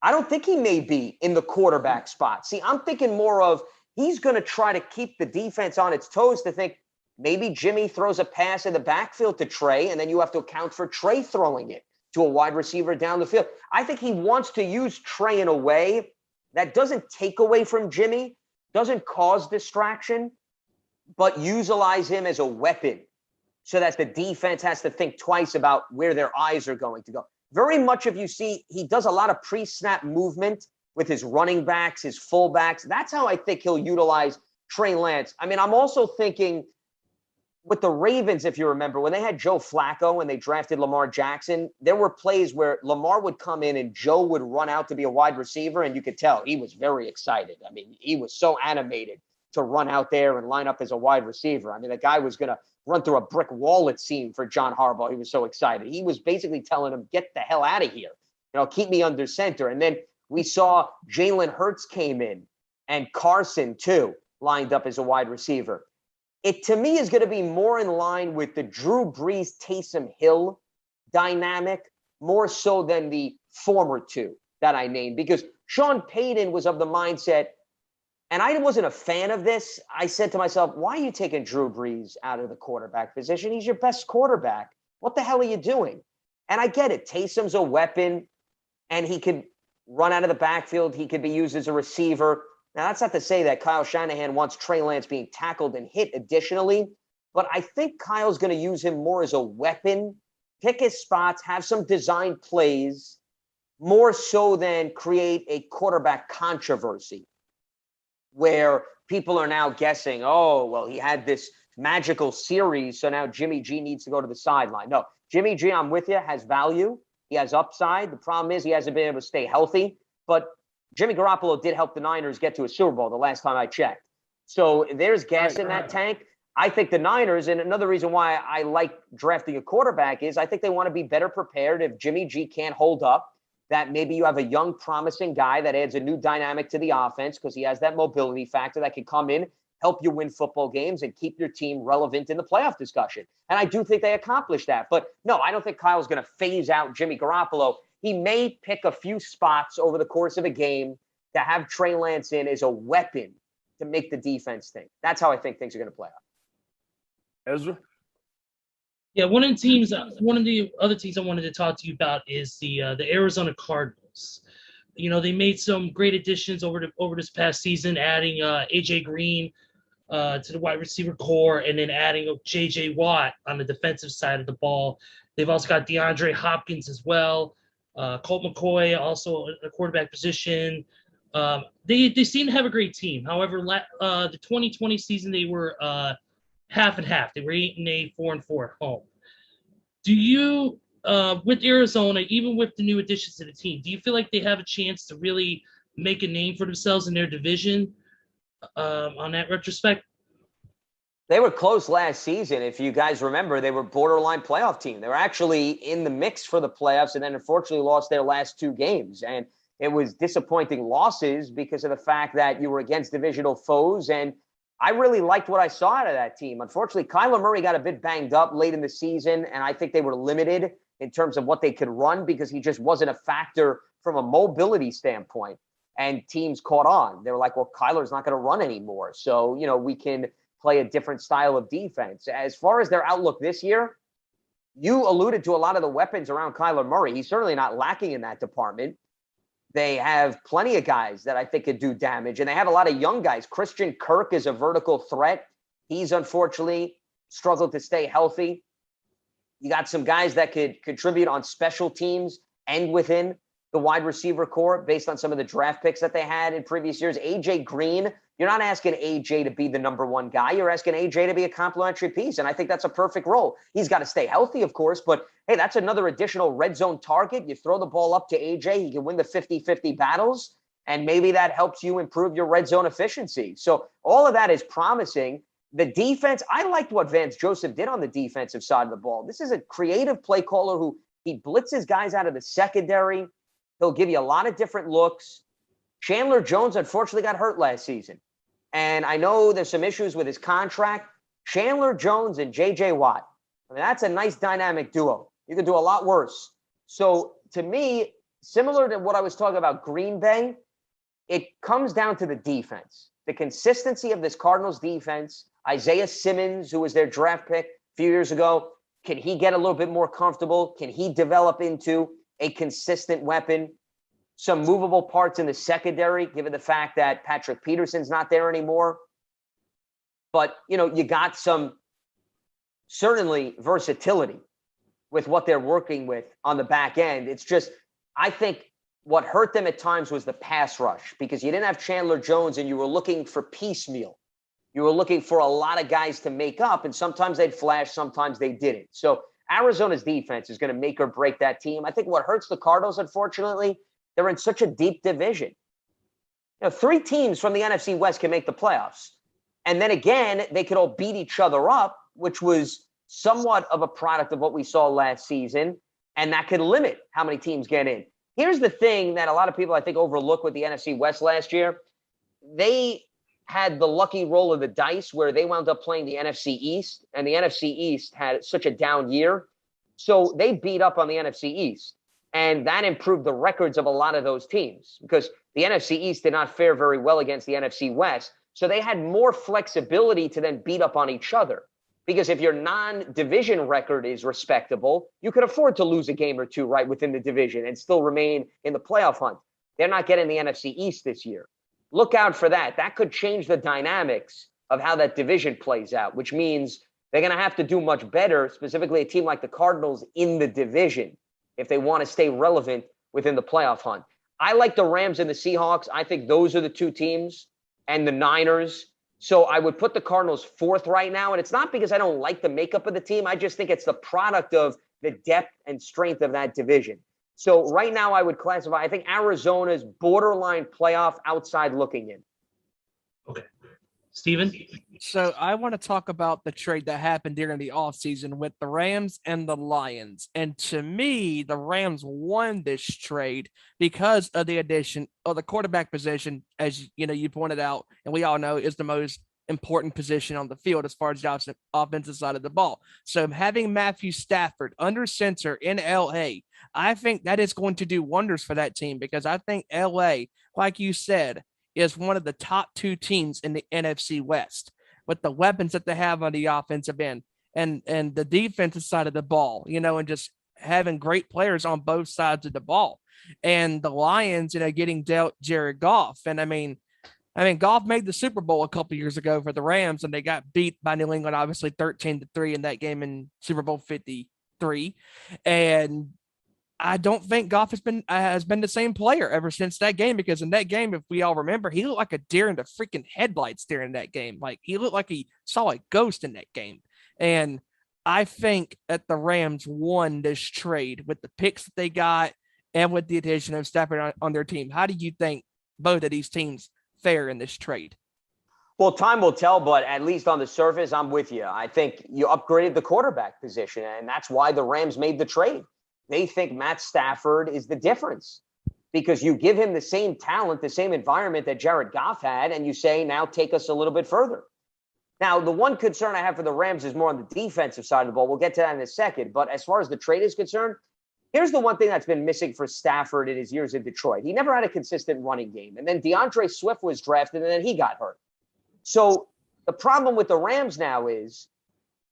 I don't think he may be in the quarterback spot. See, I'm thinking more of he's going to try to keep the defense on its toes to think maybe Jimmy throws a pass in the backfield to Trey, and then you have to account for Trey throwing it to a wide receiver down the field. I think he wants to use Trey in a way that doesn't take away from Jimmy, doesn't cause distraction, but utilize him as a weapon so that the defense has to think twice about where their eyes are going to go. Very much if you see, he does a lot of pre-snap movement with his running backs, his fullbacks. That's how I think he'll utilize Trey Lance. I mean, I'm also thinking with the Ravens, if you remember, when they had Joe Flacco and they drafted Lamar Jackson, there were plays where Lamar would come in and Joe would run out to be a wide receiver, and you could tell he was very excited. I mean, he was so animated to run out there and line up as a wide receiver. I mean, the guy was going to run through a brick wall, it seemed, for John Harbaugh. He was so excited. He was basically telling him, get the hell out of here. Keep me under center. And then we saw Jalen Hurts came in and Carson, too, lined up as a wide receiver. It, to me, is going to be more in line with the Drew Brees, Taysom Hill dynamic, more so than the former two that I named, because Sean Payton was of the mindset, and I wasn't a fan of this. I said to myself, why are you taking Drew Brees out of the quarterback position? He's your best quarterback. What the hell are you doing? And I get it. Taysom's a weapon, and he could run out of the backfield. He could be used as a receiver. Now, that's not to say that Kyle Shanahan wants Trey Lance being tackled and hit additionally, but I think Kyle's going to use him more as a weapon, pick his spots, have some design plays, more so than create a quarterback controversy where people are now guessing, oh, well, he had this magical series, so now Jimmy G needs to go to the sideline. No, Jimmy G, I'm with you, has value. He has upside. The problem is he hasn't been able to stay healthy, but Jimmy Garoppolo did help the Niners get to a Super Bowl the last time I checked. So there's gas in that tank. I think the Niners, and another reason why I like drafting a quarterback is I think they want to be better prepared if Jimmy G can't hold up, that maybe you have a young, promising guy that adds a new dynamic to the offense because he has that mobility factor that can come in, help you win football games, and keep your team relevant in the playoff discussion. And I do think they accomplished that. But no, I don't think Kyle's going to phase out Jimmy Garoppolo. He may pick a few spots over the course of a game to have Trey Lance in as a weapon to make the defense think. That's how I think things are going to play out. Ezra? Yeah, one of the other teams I wanted to talk to you about is the Arizona Cardinals. They made some great additions over this past season, adding AJ Green to the wide receiver core, and then adding JJ Watt on the defensive side of the ball. They've also got DeAndre Hopkins as well. Colt McCoy also a quarterback position. They seem to have a great team. However, the 2020 season they were half and half. They were 8-8, 4-4 at home. Do you, with Arizona, even with the new additions to the team, do you feel like they have a chance to really make a name for themselves in their division on that retrospect? They were close last season. If you guys remember, they were borderline playoff team. They were actually in the mix for the playoffs and then unfortunately lost their last 2 games. And it was disappointing losses because of the fact that you were against divisional foes. And I really liked what I saw out of that team. Unfortunately, Kyler Murray got a bit banged up late in the season, and I think they were limited in terms of what they could run because he just wasn't a factor from a mobility standpoint. And teams caught on. They were like, well, Kyler's not going to run anymore. So, we can play a different style of defense. As far as their outlook this year, you alluded to a lot of the weapons around Kyler Murray. He's certainly not lacking in that department. They have plenty of guys that I think could do damage, and they have a lot of young guys. Christian Kirk is a vertical threat. He's unfortunately struggled to stay healthy. You got some guys that could contribute on special teams and within the wide receiver core based on some of the draft picks that they had in previous years. AJ Green, you're not asking AJ to be the number one guy. You're asking AJ to be a complementary piece, and I think that's a perfect role. He's got to stay healthy, of course, but hey, that's another additional red zone target. You throw the ball up to AJ, he can win the 50-50 battles, and maybe that helps you improve your red zone efficiency. So all of that is promising. The defense, I liked what Vance Joseph did on the defensive side of the ball. This is a creative play caller who he blitzes guys out of the secondary. He'll give you a lot of different looks. Chandler Jones, unfortunately, got hurt last season. And I know there's some issues with his contract. Chandler Jones and J.J. Watt, I mean, that's a nice dynamic duo. You could do a lot worse. So to me, similar to what I was talking about Green Bay, it comes down to the defense. The consistency of this Cardinals defense. Isaiah Simmons, who was their draft pick a few years ago, can he get a little bit more comfortable? Can he develop into a consistent weapon? Some movable parts in the secondary, given the fact that Patrick Peterson's not there anymore. But, you got some certainly versatility with what they're working with on the back end. It's just, I think what hurt them at times was the pass rush because you didn't have Chandler Jones and you were looking for piecemeal. You were looking for a lot of guys to make up, and sometimes they'd flash, sometimes they didn't. So Arizona's defense is going to make or break that team. I think what hurts the Cardinals, unfortunately, they're in such a deep division. 3 teams from the NFC West can make the playoffs. And then again, they could all beat each other up, which was somewhat of a product of what we saw last season. And that could limit how many teams get in. Here's the thing that a lot of people, I think, overlook with the NFC West last year. They had the lucky roll of the dice where they wound up playing the NFC East. And the NFC East had such a down year. So they beat up on the NFC East. And that improved the records of a lot of those teams because the NFC East did not fare very well against the NFC West. So they had more flexibility to then beat up on each other. Because if your non-division record is respectable, you could afford to lose a game or two right within the division and still remain in the playoff hunt. They're not getting the NFC East this year. Look out for that. That could change the dynamics of how that division plays out, which means they're going to have to do much better, specifically a team like the Cardinals in the division, if they want to stay relevant within the playoff hunt. I like the Rams and the Seahawks. I think those are the 2 teams, and the Niners. So I would put the Cardinals 4th right now. And it's not because I don't like the makeup of the team. I just think it's the product of the depth and strength of that division. So right now I would classify, I think Arizona's borderline playoff outside looking in. Okay. Steven? So I want to talk about the trade that happened during the offseason with the Rams and the Lions. And to me, the Rams won this trade because of the addition of the quarterback position, as you pointed out, and we all know is the most important position on the field as far as the offensive side of the ball. So having Matthew Stafford under center in LA, I think that is going to do wonders for that team because I think LA, like you said, is one of the top 2 teams in the NFC West with the weapons that they have on the offensive end and the defensive side of the ball, and just having great players on both sides of the ball. And the Lions, getting dealt Jared Goff. And I mean, Goff made the Super Bowl a couple years ago for the Rams, and they got beat by New England, obviously 13-3 in that game in Super Bowl 53. And I don't think Goff has been the same player ever since that game, because in that game, if we all remember, he looked like a deer in the freaking headlights during that game. Like, he looked like he saw a ghost in that game. And I think that the Rams won this trade with the picks that they got and with the addition of Stafford on their team. How do you think both of these teams fare in this trade? Well, time will tell, but at least on the surface, I'm with you. I think you upgraded the quarterback position, and that's why the Rams made the trade. They think Matt Stafford is the difference because you give him the same talent, the same environment that Jared Goff had, and you say, now take us a little bit further. Now, the one concern I have for the Rams is more on the defensive side of the ball. We'll get to that in a second. But as far as the trade is concerned, here's the one thing that's been missing for Stafford in his years in Detroit. He never had a consistent running game. And then DeAndre Swift was drafted, and then he got hurt. So the problem with the Rams now is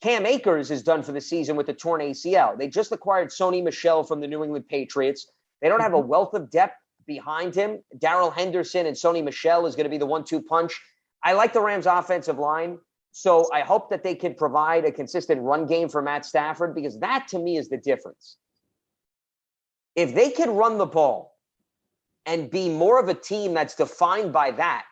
Cam Akers is done for the season with a torn ACL. They just acquired Sony Michel from the New England Patriots. They don't have a wealth of depth behind him. Darrell Henderson and Sony Michel is going to be the 1-2 punch. I like the Rams' offensive line, so I hope that they can provide a consistent run game for Matt Stafford, because that, to me, is the difference. If they can run the ball and be more of a team that's defined by that,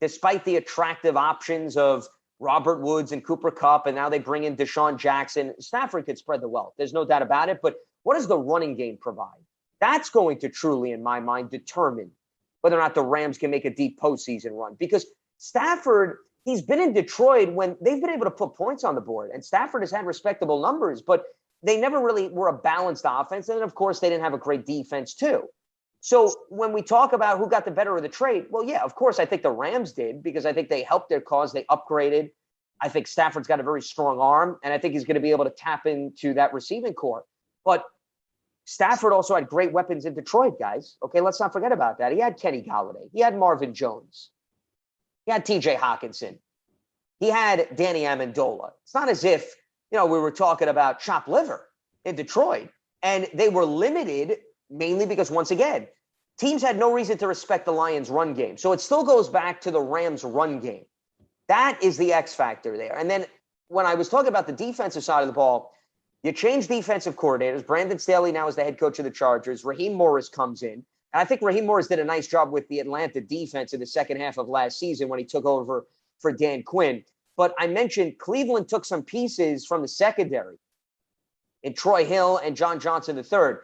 despite the attractive options of Robert Woods and Cooper Kupp, and now they bring in Deshaun Jackson, Stafford could spread the wealth. There's no doubt about it. But what does the running game provide? That's going to truly, in my mind, determine whether or not the Rams can make a deep postseason run. Because Stafford, he's been in Detroit when they've been able to put points on the board, and Stafford has had respectable numbers, but they never really were a balanced offense. And of course, they didn't have a great defense too. So when we talk about who got the better of the trade, well, yeah, of course, I think the Rams did, because I think they helped their cause. They upgraded. I think Stafford's got a very strong arm, and I think he's going to be able to tap into that receiving core. But Stafford also had great weapons in Detroit, guys. Okay, let's not forget about that. He had Kenny Golladay. He had Marvin Jones. He had TJ Hawkinson. He had Danny Amendola. It's not as if, we were talking about chopped liver in Detroit. And they were limited mainly because, once again, teams had no reason to respect the Lions' run game. So it still goes back to the Rams' run game. That is the X factor there. And then when I was talking about the defensive side of the ball, you change defensive coordinators. Brandon Staley now is the head coach of the Chargers. Raheem Morris comes in. And I think Raheem Morris did a nice job with the Atlanta defense in the second half of last season when he took over for Dan Quinn. But I mentioned Cleveland took some pieces from the secondary in Troy Hill and John Johnson III.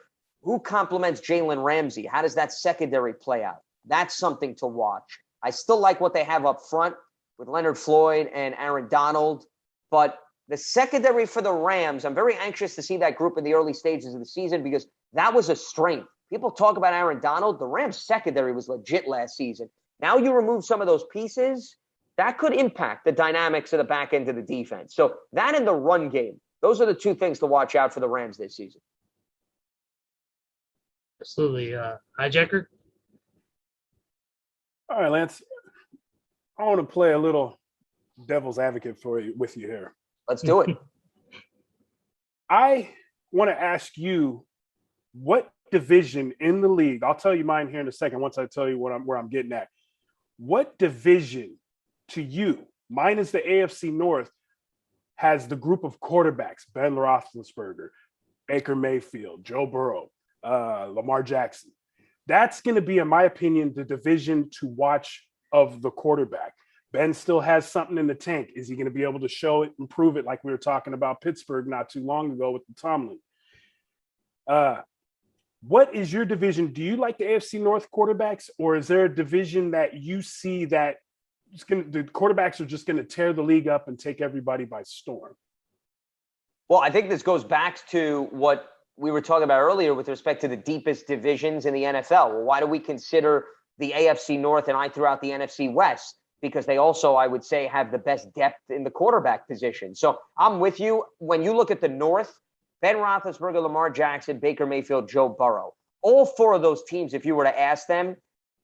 Who complements Jalen Ramsey? How does that secondary play out? That's something to watch. I still like what they have up front with Leonard Floyd and Aaron Donald. But the secondary for the Rams, I'm very anxious to see that group in the early stages of the season, because that was a strength. People talk about Aaron Donald. The Rams secondary was legit last season. Now you remove some of those pieces, that could impact the dynamics of the back end of the defense. So that and the run game, those are the two things to watch out for the Rams this season. Absolutely. Hijacker? All right, Lance. I want to play a little devil's advocate with you here. Let's do it. I want to ask you, what division in the league, I'll tell you mine here in a second once I tell you where I'm getting at. What division to you, mine is the AFC North, has the group of quarterbacks, Ben Roethlisberger, Baker Mayfield, Joe Burrow, Lamar Jackson? That's going to be, in my opinion, the division to watch of the quarterback. Ben still has something in the tank. Is he going to be able to show it and prove it, like we were talking about Pittsburgh not too long ago with the Tomlin? What is your division? Do you like the AFC North quarterbacks, or is there a division that you see that the quarterbacks are just going to tear the league up and take everybody by storm? Well, I think this goes back to what we were talking about earlier with respect to the deepest divisions in the NFL. Well, why do we consider the AFC North, and I threw out the NFC West? Because they also, I would say, have the best depth in the quarterback position. So I'm with you. When you look at the North, Ben Roethlisberger, Lamar Jackson, Baker Mayfield, Joe Burrow, all four of those teams, if you were to ask them,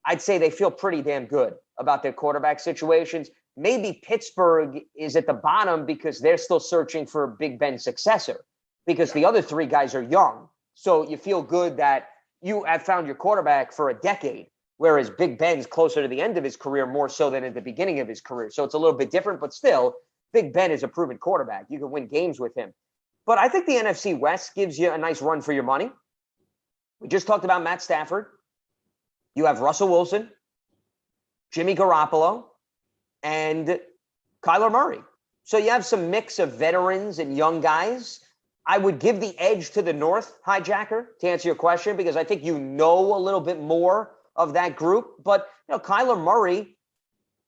I'd say they feel pretty damn good about their quarterback situations. Maybe Pittsburgh is at the bottom because they're still searching for Big Ben's successor, because the other three guys are young. So you feel good that you have found your quarterback for a decade, whereas Big Ben's closer to the end of his career more so than at the beginning of his career. So it's a little bit different, but still, Big Ben is a proven quarterback. You can win games with him. But I think the NFC West gives you a nice run for your money. We just talked about Matt Stafford. You have Russell Wilson, Jimmy Garoppolo, and Kyler Murray. So you have some mix of veterans and young guys. I would give the edge to the North, hijacker, to answer your question, because I think you know a little bit more of that group. But, Kyler Murray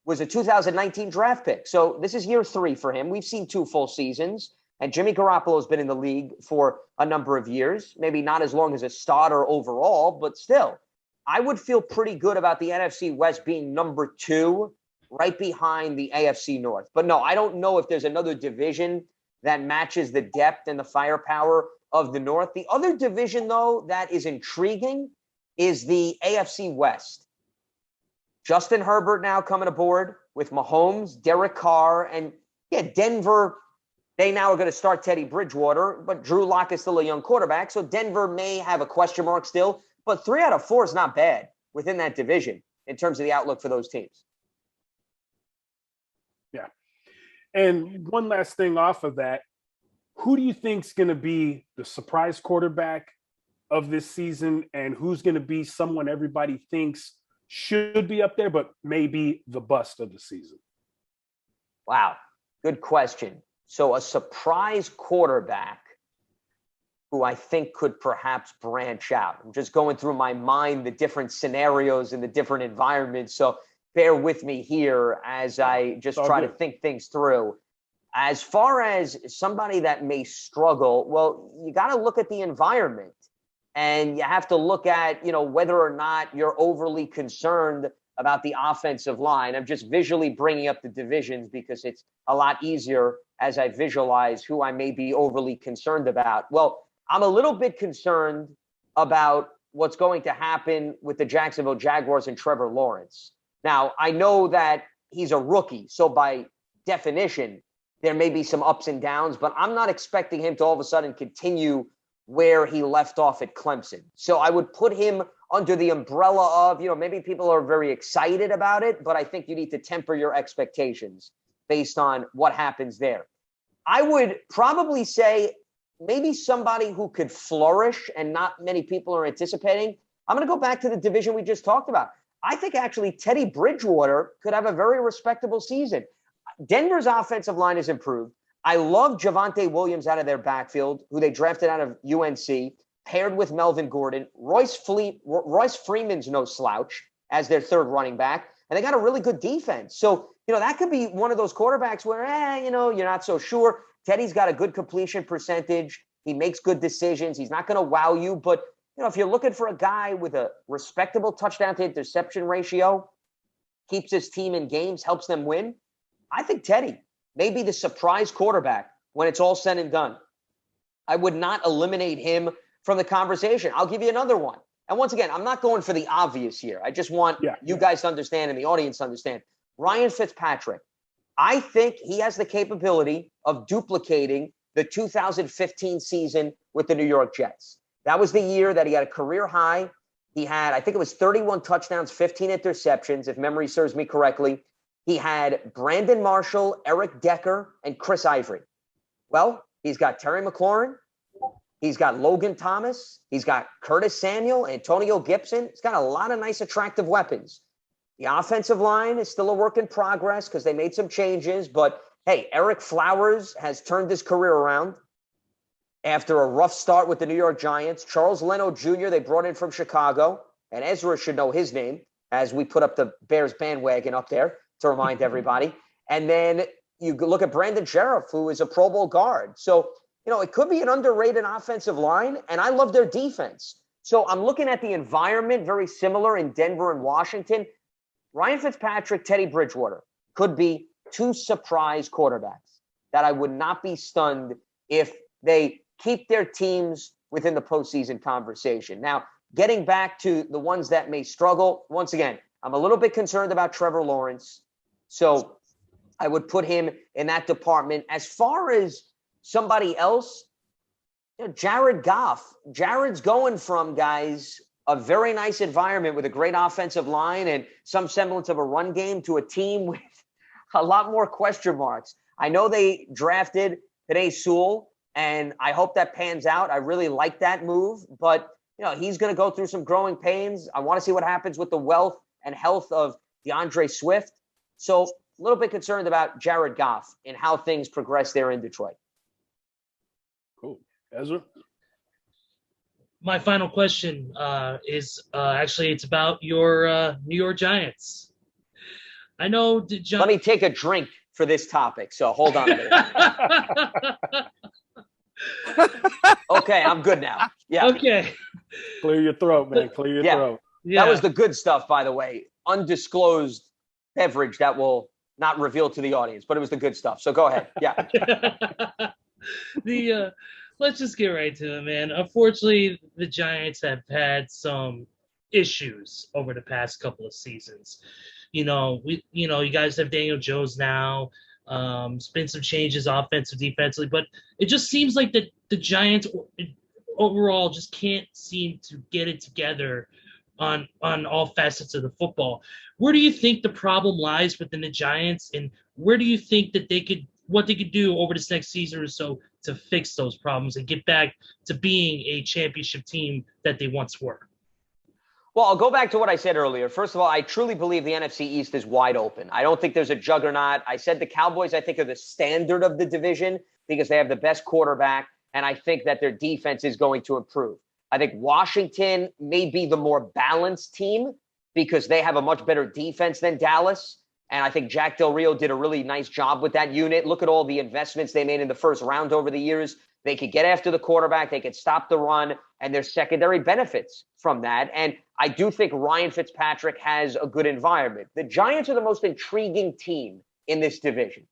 was a 2019 draft pick. So this is year 3 for him. We've seen 2 full seasons. And Jimmy Garoppolo has been in the league for a number of years, maybe not as long as a starter overall, but still. I would feel pretty good about the NFC West being number 2, right behind the AFC North. But no, I don't know if there's another division that matches the depth and the firepower of the North. The other division, though, that is intriguing is the AFC West. Justin Herbert now coming aboard with Mahomes, Derek Carr, and Denver. They now are going to start Teddy Bridgewater, but Drew Lock is still a young quarterback, so Denver may have a question mark still. But 3 out of 4 is not bad within that division in terms of the outlook for those teams. Yeah. And one last thing off of that, who do you think is going to be the surprise quarterback of this season, and who's going to be someone everybody thinks should be up there, but maybe the bust of the season? Wow. Good question. So a surprise quarterback who I think could perhaps branch out. I'm just going through my mind the different scenarios and the different environments. So bear with me here as I just try to think things through. As far as somebody that may struggle, well, you got to look at the environment, and you have to look at, whether or not you're overly concerned about the offensive line. I'm just visually bringing up the divisions because it's a lot easier as I visualize who I may be overly concerned about. Well, I'm a little bit concerned about what's going to happen with the Jacksonville Jaguars and Trevor Lawrence. Now, I know that he's a rookie, so by definition, there may be some ups and downs, but I'm not expecting him to all of a sudden continue where he left off at Clemson. So I would put him under the umbrella of, maybe people are very excited about it, but I think you need to temper your expectations based on what happens there. I would probably say maybe somebody who could flourish and not many people are anticipating. I'm going to go back to the division we just talked about. I think actually Teddy Bridgewater could have a very respectable season. Denver's offensive line has improved. I love Javonte Williams out of their backfield, who they drafted out of UNC, paired with Melvin Gordon. Royce Freeman's no slouch as their third running back, and they got a really good defense. So, that could be one of those quarterbacks where, you're not so sure. Teddy's got a good completion percentage. He makes good decisions. He's not going to wow you, but, if you're looking for a guy with a respectable touchdown to interception ratio, keeps his team in games, helps them win, I think Teddy may be the surprise quarterback when it's all said and done. I would not eliminate him from the conversation. I'll give you another one. And once again, I'm not going for the obvious here. I just want you guys to understand and the audience to understand. Ryan Fitzpatrick, I think he has the capability of duplicating the 2015 season with the New York Jets. That was the year that he had a career high. He had, I think it was 31 touchdowns, 15 interceptions, if memory serves me correctly. He had Brandon Marshall, Eric Decker, and Chris Ivory. Well, he's got Terry McLaurin. He's got Logan Thomas. He's got Curtis Samuel, Antonio Gibson. He's got a lot of nice, attractive weapons. The offensive line is still a work in progress because they made some changes. But, hey, Eric Flowers has turned his career around after a rough start with the New York Giants. Charles Leno Jr., they brought in from Chicago. And Ezra should know his name as we put up the Bears bandwagon up there to remind everybody. And then you look at Brandon Sheriff, who is a Pro Bowl guard. So, it could be an underrated offensive line, and I love their defense. So I'm looking at the environment very similar in Denver and Washington. Ryan Fitzpatrick, Teddy Bridgewater could be 2 surprise quarterbacks that I would not be stunned if they keep their teams within the postseason conversation. Now, getting back to the ones that may struggle, once again, I'm a little bit concerned about Trevor Lawrence. So I would put him in that department. As far as somebody else, Jared Goff. Jared's going from, guys, a very nice environment with a great offensive line and some semblance of a run game to a team with a lot more question marks. I know they drafted Penei Sewell, and I hope that pans out. I really like that move. But, he's going to go through some growing pains. I want to see what happens with the wealth and health of DeAndre Swift. So a little bit concerned about Jared Goff and how things progress there in Detroit. Cool. Ezra? My final question is actually it's about your New York Giants. I know the Giants. Let me take a drink for this topic. So hold on a minute. Okay, I'm good now. Yeah. Okay. Clear your throat, man. Clear your throat. Yeah. That was the good stuff, by the way. Undisclosed beverage that will not reveal to the audience, but it was the good stuff. So go ahead. Yeah. Let's just get right to it, man. Unfortunately, the Giants have had some issues over the past couple of seasons. You guys have Daniel Jones now. It's been some changes offensive, defensively, but it just seems like the Giants overall just can't seem to get it together on all facets of the football. Where do you think the problem lies within the Giants, and where do you think that what they could do over this next season or so to fix those problems and get back to being a championship team that they once were? Well, I'll go back to what I said earlier. First of all, I truly believe the NFC East is wide open. I don't think there's a juggernaut. I said the Cowboys, I think, are the standard of the division because they have the best quarterback, and I think that their defense is going to improve. I think Washington may be the more balanced team because they have a much better defense than Dallas. And I think Jack Del Rio did a really nice job with that unit. Look at all the investments they made in the first round over the years. They could get after the quarterback. They could stop the run, and there's secondary benefits from that. And I do think Ryan Fitzpatrick has a good environment. The Giants are the most intriguing team in this division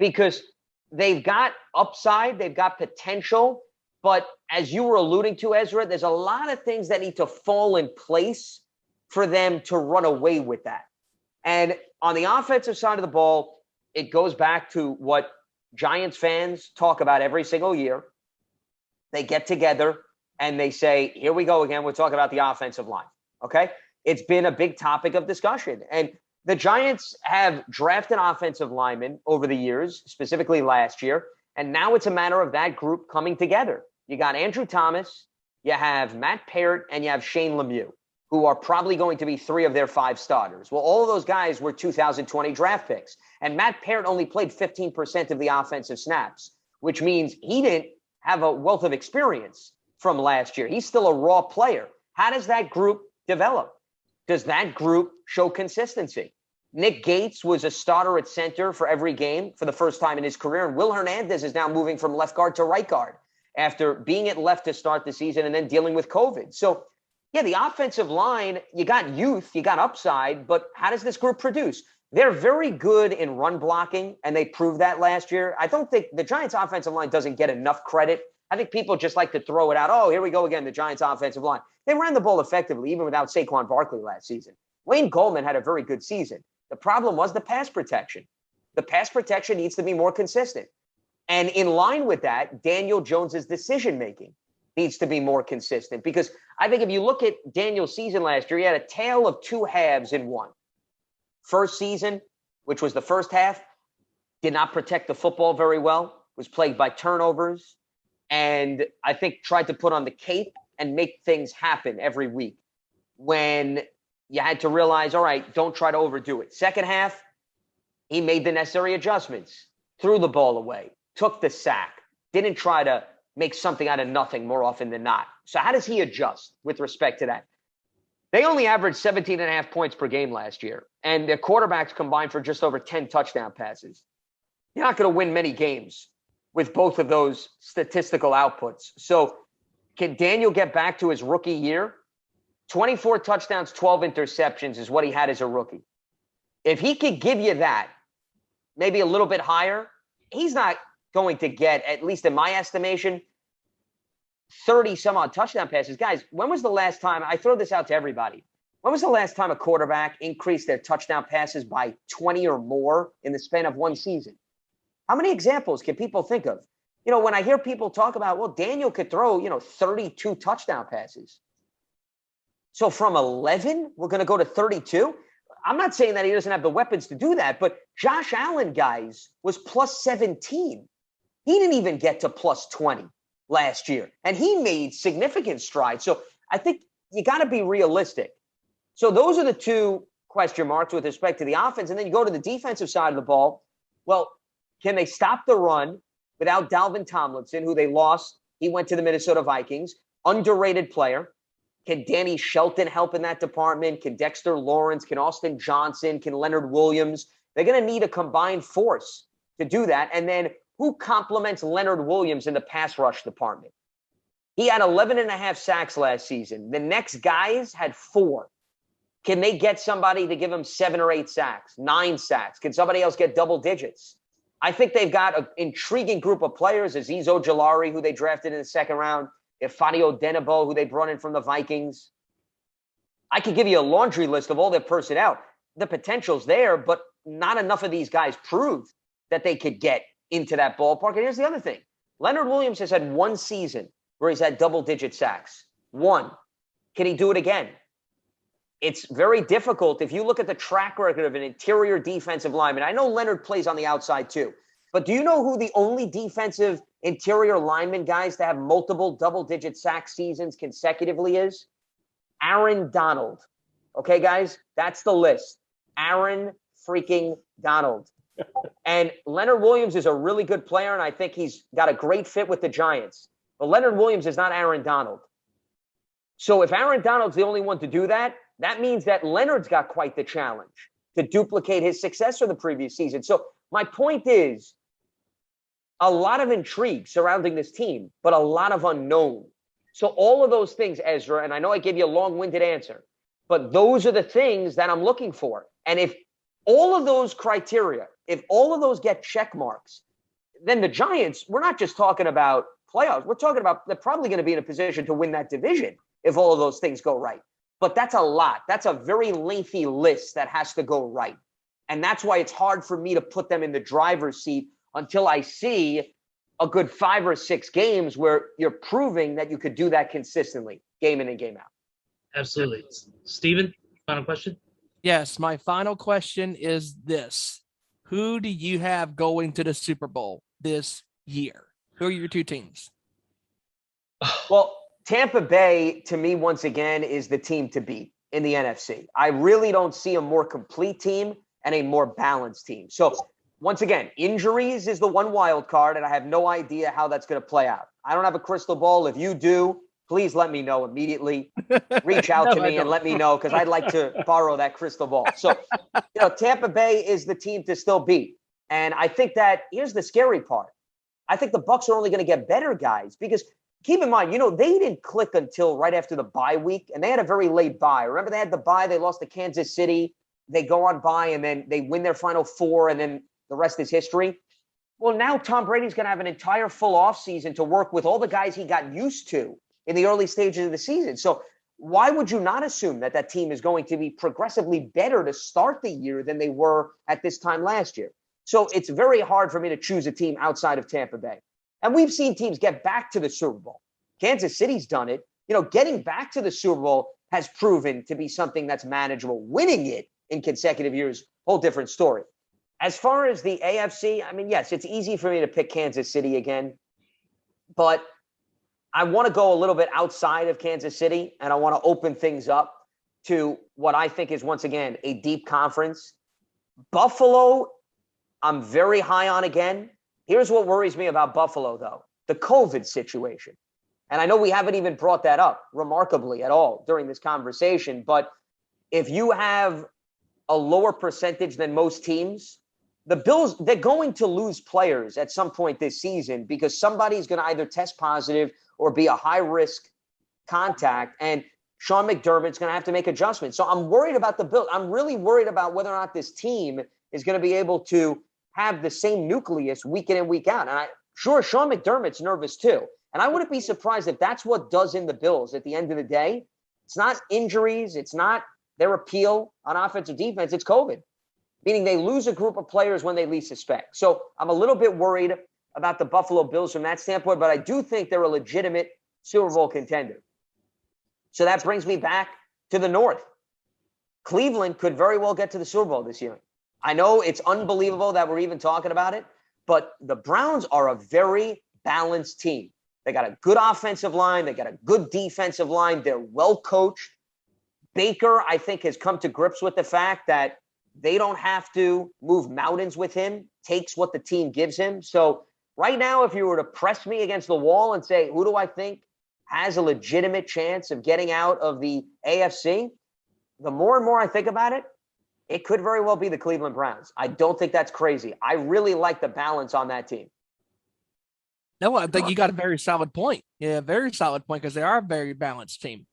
because they've got upside, they've got potential. But as you were alluding to, Ezra, there's a lot of things that need to fall in place for them to run away with that. And on the offensive side of the ball, it goes back to what Giants fans talk about every single year. They get together and they say, here we go again. We're talking about the offensive line. Okay. It's been a big topic of discussion. And the Giants have drafted offensive linemen over the years, specifically last year. And now it's a matter of that group coming together. You got Andrew Thomas, you have Matt Parrott, and you have Shane Lemieux, who are probably going to be 3 of their 5 starters. Well, all of those guys were 2020 draft picks. And Matt Parrott only played 15% of the offensive snaps, which means he didn't have a wealth of experience from last year. He's still a raw player. How does that group develop? Does that group show consistency? Nick Gates was a starter at center for every game for the first time in his career. And Will Hernandez is now moving from left guard to right guard after being at left to start the season and then dealing with COVID. So, yeah, the offensive line, you got youth, you got upside, but how does this group produce? They're very good in run blocking, and they proved that last year. I don't think the Giants' offensive line doesn't get enough credit. I think people just like to throw it out. Oh, here we go again, the Giants' offensive line. They ran the ball effectively, even without Saquon Barkley last season. Wayne Goldman had a very good season. The problem was the pass protection. The pass protection needs to be more consistent. And in line with that, Daniel Jones's decision-making needs to be more consistent. Because I think if you look at Daniel's season last year, he had a tale of 2 halves in one. First season, which was the first half, did not protect the football very well, was plagued by turnovers, and I think tried to put on the cape and make things happen every week when you had to realize, all right, don't try to overdo it. Second half, he made the necessary adjustments, threw the ball away, took the sack, didn't try to make something out of nothing more often than not. So how does he adjust with respect to that? They only averaged 17.5 points per game last year, and their quarterbacks combined for just over 10 touchdown passes. You're not going to win many games with both of those statistical outputs. So can Daniel get back to his rookie year? 24 touchdowns, 12 interceptions is what he had as a rookie. If he could give you that, maybe a little bit higher, he's not going to get, at least in my estimation, 30 some odd touchdown passes. Guys, when was the last time, I throw this out to everybody, when was the last time a quarterback increased their touchdown passes by 20 or more in the span of one season? How many examples can people think of? When I hear people talk about, well, Daniel could throw, 32 touchdown passes. So from 11, we're going to go to 32. I'm not saying that he doesn't have the weapons to do that, but Josh Allen, guys, was plus 17. He didn't even get to plus 20 last year, and he made significant strides. So I think you got to be realistic. So those are the two question marks with respect to the offense. And then you go to the defensive side of the ball. Well, can they stop the run without Dalvin Tomlinson, who they lost? He went to the Minnesota Vikings. Underrated player. Can Danny Shelton help in that department? Can Dexter Lawrence? Can Austin Johnson? Can Leonard Williams? They're going to need a combined force to do that. And then who complements Leonard Williams in the pass rush department? He had 11 and a half sacks last season. The next guys had 4. Can they get somebody to give him 7 or 8 sacks, 9 sacks? Can somebody else get double digits? I think they've got an intriguing group of players. Azeez Ojulari, who they drafted in the second round. Ifeadi Odenigbo, who they brought in from the Vikings. I could give you a laundry list of all their personnel. The potential's there, but not enough of these guys proved that they could get into that ballpark. And here's the other thing. Leonard Williams has had 1 season where he's had double-digit sacks. 1. Can he do it again? It's very difficult. If you look at the track record of an interior defensive lineman, I know Leonard plays on the outside too, but do you know who the only defensive interior lineman guys to have multiple double-digit sack seasons consecutively is? Aaron Donald. Okay, guys? That's the list. Aaron freaking Donald. And Leonard Williams is a really good player, and I think he's got a great fit with the Giants. But Leonard Williams is not Aaron Donald. So if Aaron Donald's the only one to do that, that means that Leonard's got quite the challenge to duplicate his success from the previous season. So my point is, a lot of intrigue surrounding this team, but a lot of unknown. So all of those things, Ezra, and I know I gave you a long-winded answer, but those are the things that I'm looking for. And if all of those criteria, if all of those get check marks, then the Giants, we're not just talking about playoffs. We're talking about they're probably going to be in a position to win that division if all of those things go right. But that's a lot. That's a very lengthy list that has to go right. And that's why it's hard for me to put them in the driver's seat until I see a good 5 or 6 games where you're proving that you could do that consistently, game in and game out. Absolutely. Steven, final question? Yes, my final question is this. Who do you have going to the Super Bowl this year? Who are your 2 teams? Well, Tampa Bay, to me, once again, is the team to beat in the NFC. I really don't see a more complete team and a more balanced team. So, once again, injuries is the one wild card, and I have no idea how that's going to play out. I don't have a crystal ball. If you do, please let me know immediately. Reach out to me and let me know, because I'd like to borrow that crystal ball. So, Tampa Bay is the team to still beat. And I think that here's the scary part. I think the Bucs are only going to get better, guys, because keep in mind, they didn't click until right after the bye week, and they had a very late bye. Remember, they had the bye. They lost to Kansas City. They go on bye, and then they win their final 4, and then the rest is history. Well, now Tom Brady's going to have an entire full offseason to work with all the guys he got used to in the early stages of the season. So why would you not assume that that team is going to be progressively better to start the year than they were at this time last year? So it's very hard for me to choose a team outside of Tampa Bay. And we've seen teams get back to the Super Bowl. Kansas City's done it. Getting back to the Super Bowl has proven to be something that's manageable. Winning it in consecutive years, whole different story. As far as the AFC, I mean, yes, it's easy for me to pick Kansas City again, but I want to go a little bit outside of Kansas City, and I want to open things up to what I think is, once again, a deep conference. Buffalo, I'm very high on again. Here's what worries me about Buffalo, though, the COVID situation. And I know we haven't even brought that up remarkably at all during this conversation, but if you have a lower percentage than most teams, the Bills, they're going to lose players at some point this season because somebody's going to either test positive or be a high-risk contact, and Sean McDermott's going to have to make adjustments. So I'm worried about the Bills. I'm really worried about whether or not this team is going to be able to have the same nucleus week in and week out. And sure, Sean McDermott's nervous too. And I wouldn't be surprised if that's what does in the Bills at the end of the day. It's not injuries. It's not their appeal on offense or defense. It's COVID, meaning they lose a group of players when they least suspect. So I'm a little bit worried about the Buffalo Bills from that standpoint, but I do think they're a legitimate Super Bowl contender. So that brings me back to the North. Cleveland could very well get to the Super Bowl this year. I know it's unbelievable that we're even talking about it, but the Browns are a very balanced team. They got a good offensive line. They got a good defensive line. They're well coached. Baker, I think, has come to grips with the fact that they don't have to move mountains with him, takes what the team gives him. So right now, if you were to press me against the wall and say, who do I think has a legitimate chance of getting out of the AFC, the more and more I think about it, it could very well be the Cleveland Browns. I don't think that's crazy. I really like the balance on that team. No, I think you got a very solid point. Yeah, very solid point, because they are a very balanced team.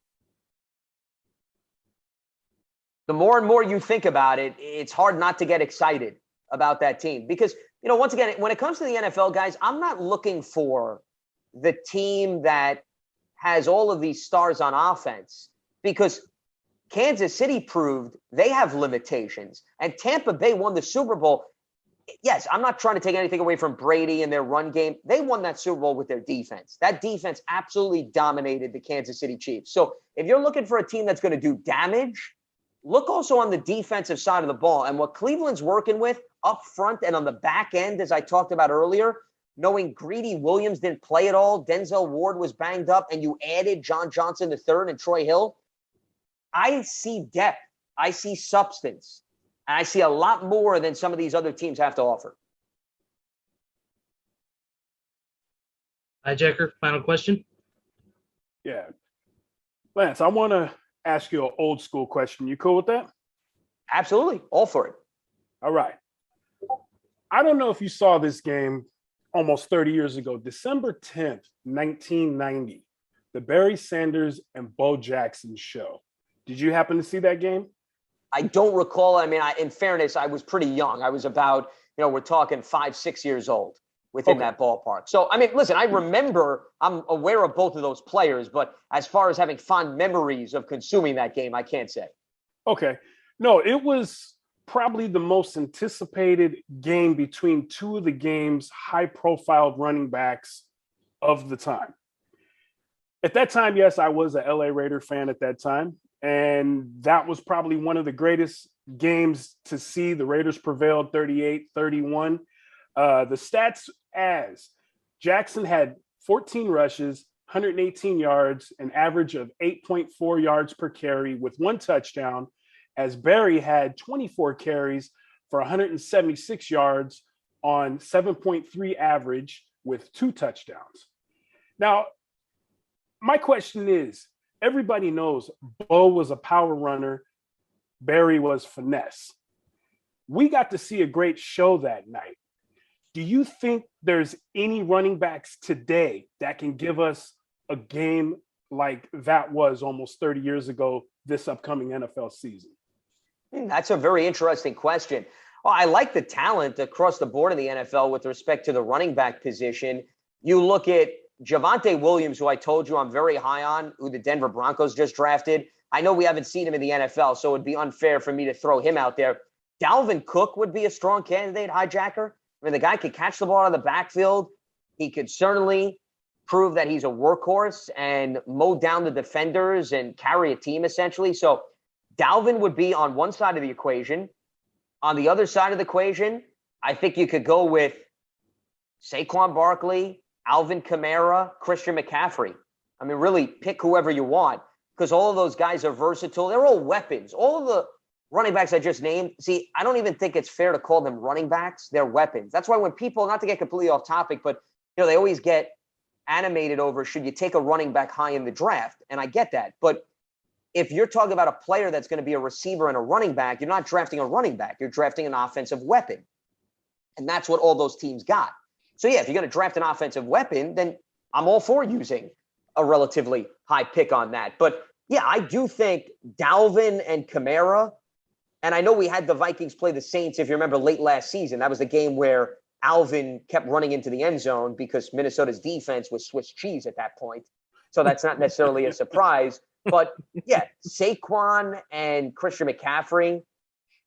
The more and more you think about it, it's hard not to get excited about that team. Because, once again, when it comes to the NFL, guys, I'm not looking for the team that has all of these stars on offense, because Kansas City proved they have limitations. And Tampa Bay won the Super Bowl. Yes, I'm not trying to take anything away from Brady and their run game. They won that Super Bowl with their defense. That defense absolutely dominated the Kansas City Chiefs. So if you're looking for a team that's going to do damage, look also on the defensive side of the ball. And what Cleveland's working with up front and on the back end, as I talked about earlier, knowing Greedy Williams didn't play at all, Denzel Ward was banged up, and you added John Johnson III and Troy Hill, I see depth. I see substance. And I see a lot more than some of these other teams have to offer. Hijacker, final question. Yeah. Lance, I want to ask you an old school question. You cool with that? Absolutely. All for it. All right. I don't know if you saw this game almost 30 years ago, December 10th, 1990, the Barry Sanders and Bo Jackson show. Did you happen to see that game? I don't recall. I mean, in fairness, I was pretty young. I was about, we're talking 5-6 years old within that ballpark. So, I mean, listen, I remember, I'm aware of both of those players, but as far as having fond memories of consuming that game, I can't say. Okay. No, it was probably the most anticipated game between two of the game's high-profile running backs of the time. At that time, yes, I was a LA Raider fan at that time. And that was probably one of the greatest games to see. The Raiders prevailed 38-31. The stats as Jackson had 14 rushes, 118 yards, an average of 8.4 yards per carry with one touchdown, as Barry had 24 carries for 176 yards on 7.3 average with two touchdowns. Now, my question is, everybody knows Bo was a power runner. Barry was finesse. We got to see a great show that night. Do you think there's any running backs today that can give us a game like that was almost 30 years ago this upcoming NFL season? That's a very interesting question. Well, I like the talent across the board in the NFL with respect to the running back position. You look at Javonte Williams, who I told you I'm very high on, who the Denver Broncos just drafted. I know we haven't seen him in the NFL, so it'd be unfair for me to throw him out there. Dalvin Cook would be a strong candidate, hijacker. I mean, the guy could catch the ball out of the backfield. He could certainly prove that he's a workhorse and mow down the defenders and carry a team, essentially. So Dalvin would be on one side of the equation. On the other side of the equation, I think you could go with Saquon Barkley, Alvin Kamara, Christian McCaffrey. I mean, really pick whoever you want, because all of those guys are versatile. They're all weapons. All of the running backs I just named, see, I don't even think it's fair to call them running backs. They're weapons. That's why when people, not to get completely off topic, but they always get animated over, should you take a running back high in the draft? And I get that. But if you're talking about a player that's going to be a receiver and a running back, you're not drafting a running back. You're drafting an offensive weapon. And that's what all those teams got. So, yeah, if you're going to draft an offensive weapon, then I'm all for using a relatively high pick on that. But, yeah, I do think Dalvin and Kamara, and I know we had the Vikings play the Saints, if you remember, late last season. That was the game where Alvin kept running into the end zone because Minnesota's defense was Swiss cheese at that point. So that's not necessarily a surprise. But, yeah, Saquon and Christian McCaffrey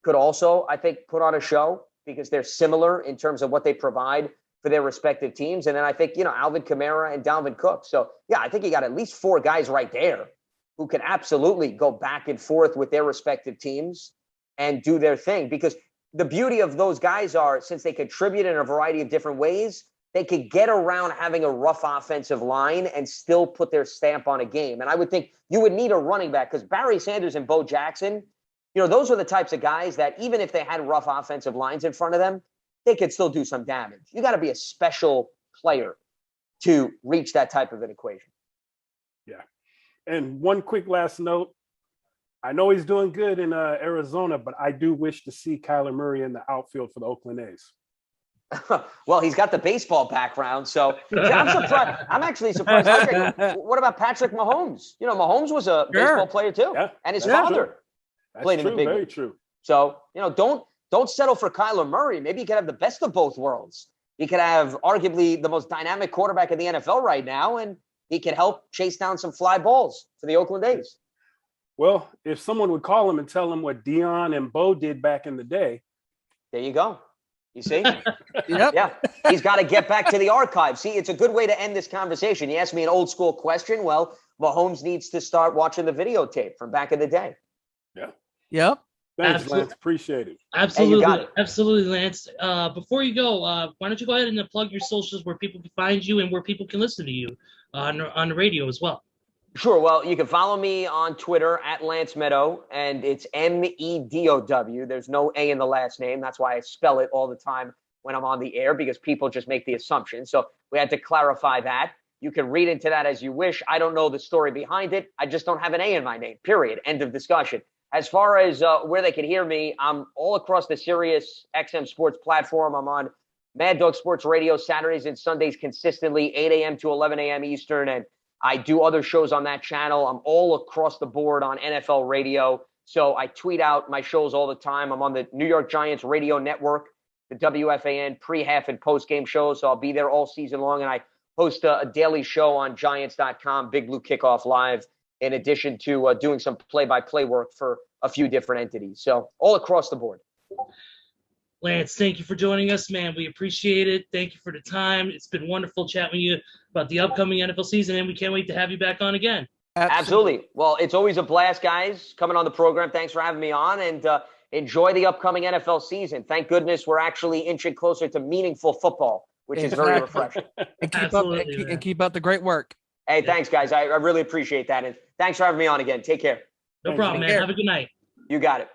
could also, I think, put on a show because they're similar in terms of what they provide for their respective teams. And then I think, Alvin Kamara and Dalvin Cook. So, yeah, I think you got at least four guys right there who can absolutely go back and forth with their respective teams and do their thing. Because the beauty of those guys are, since they contribute in a variety of different ways, they could get around having a rough offensive line and still put their stamp on a game. And I would think you would need a running back because Barry Sanders and Bo Jackson, those are the types of guys that even if they had rough offensive lines in front of them, they could still do some damage. You got to be a special player to reach that type of an equation. Yeah. And one quick last note. I know he's doing good in Arizona, but I do wish to see Kyler Murray in the outfield for the Oakland A's. Well, he's got the baseball background, so I'm surprised. I'm actually surprised. What about Patrick Mahomes? Mahomes was a baseball player too, and his father played in the big league. True. So don't settle for Kyler Murray. Maybe you could have the best of both worlds. He could have arguably the most dynamic quarterback in the NFL right now, and he could help chase down some fly balls for the Oakland A's. Well, if someone would call him and tell him what Dion and Bo did back in the day, there you go. You see? Yep. Yeah. He's got to get back to the archive. See, it's a good way to end this conversation. You asked me an old school question. Well, Mahomes needs to start watching the videotape from back in the day. Yeah. Yep. Thanks, Lance. Appreciate it. Absolutely. Hey, Absolutely, Lance. Before you go, why don't you go ahead and plug your socials where people can find you and where people can listen to you on the radio as well? Sure. Well, you can follow me on Twitter at Lance Medow, and it's Medow. There's no A in the last name. That's why I spell it all the time when I'm on the air, because people just make the assumption. So we had to clarify that. You can read into that as you wish. I don't know the story behind it. I just don't have an A in my name, period. End of discussion. As far as where they can hear me, I'm all across the Sirius XM Sports platform. I'm on Mad Dog Sports Radio Saturdays and Sundays consistently, 8 a.m. to 11 a.m. Eastern, and I do other shows on that channel. I'm all across the board on NFL radio. So I tweet out my shows all the time. I'm on the New York Giants radio network, the WFAN pre-half and post-game shows. So I'll be there all season long. And I host a daily show on Giants.com, Big Blue Kickoff Live, in addition to doing some play-by-play work for a few different entities. So all across the board. Lance, thank you for joining us, man. We appreciate it. Thank you for the time. It's been wonderful chatting with you about the upcoming NFL season, and we can't wait to have you back on again. Absolutely. Well, it's always a blast, guys, coming on the program. Thanks for having me on, and enjoy the upcoming NFL season. Thank goodness we're actually inching closer to meaningful football, which is very refreshing. And keep up the great work. Hey, thanks, guys. I really appreciate that, and thanks for having me on again. Take care. No problem, man. Have a good night. You got it.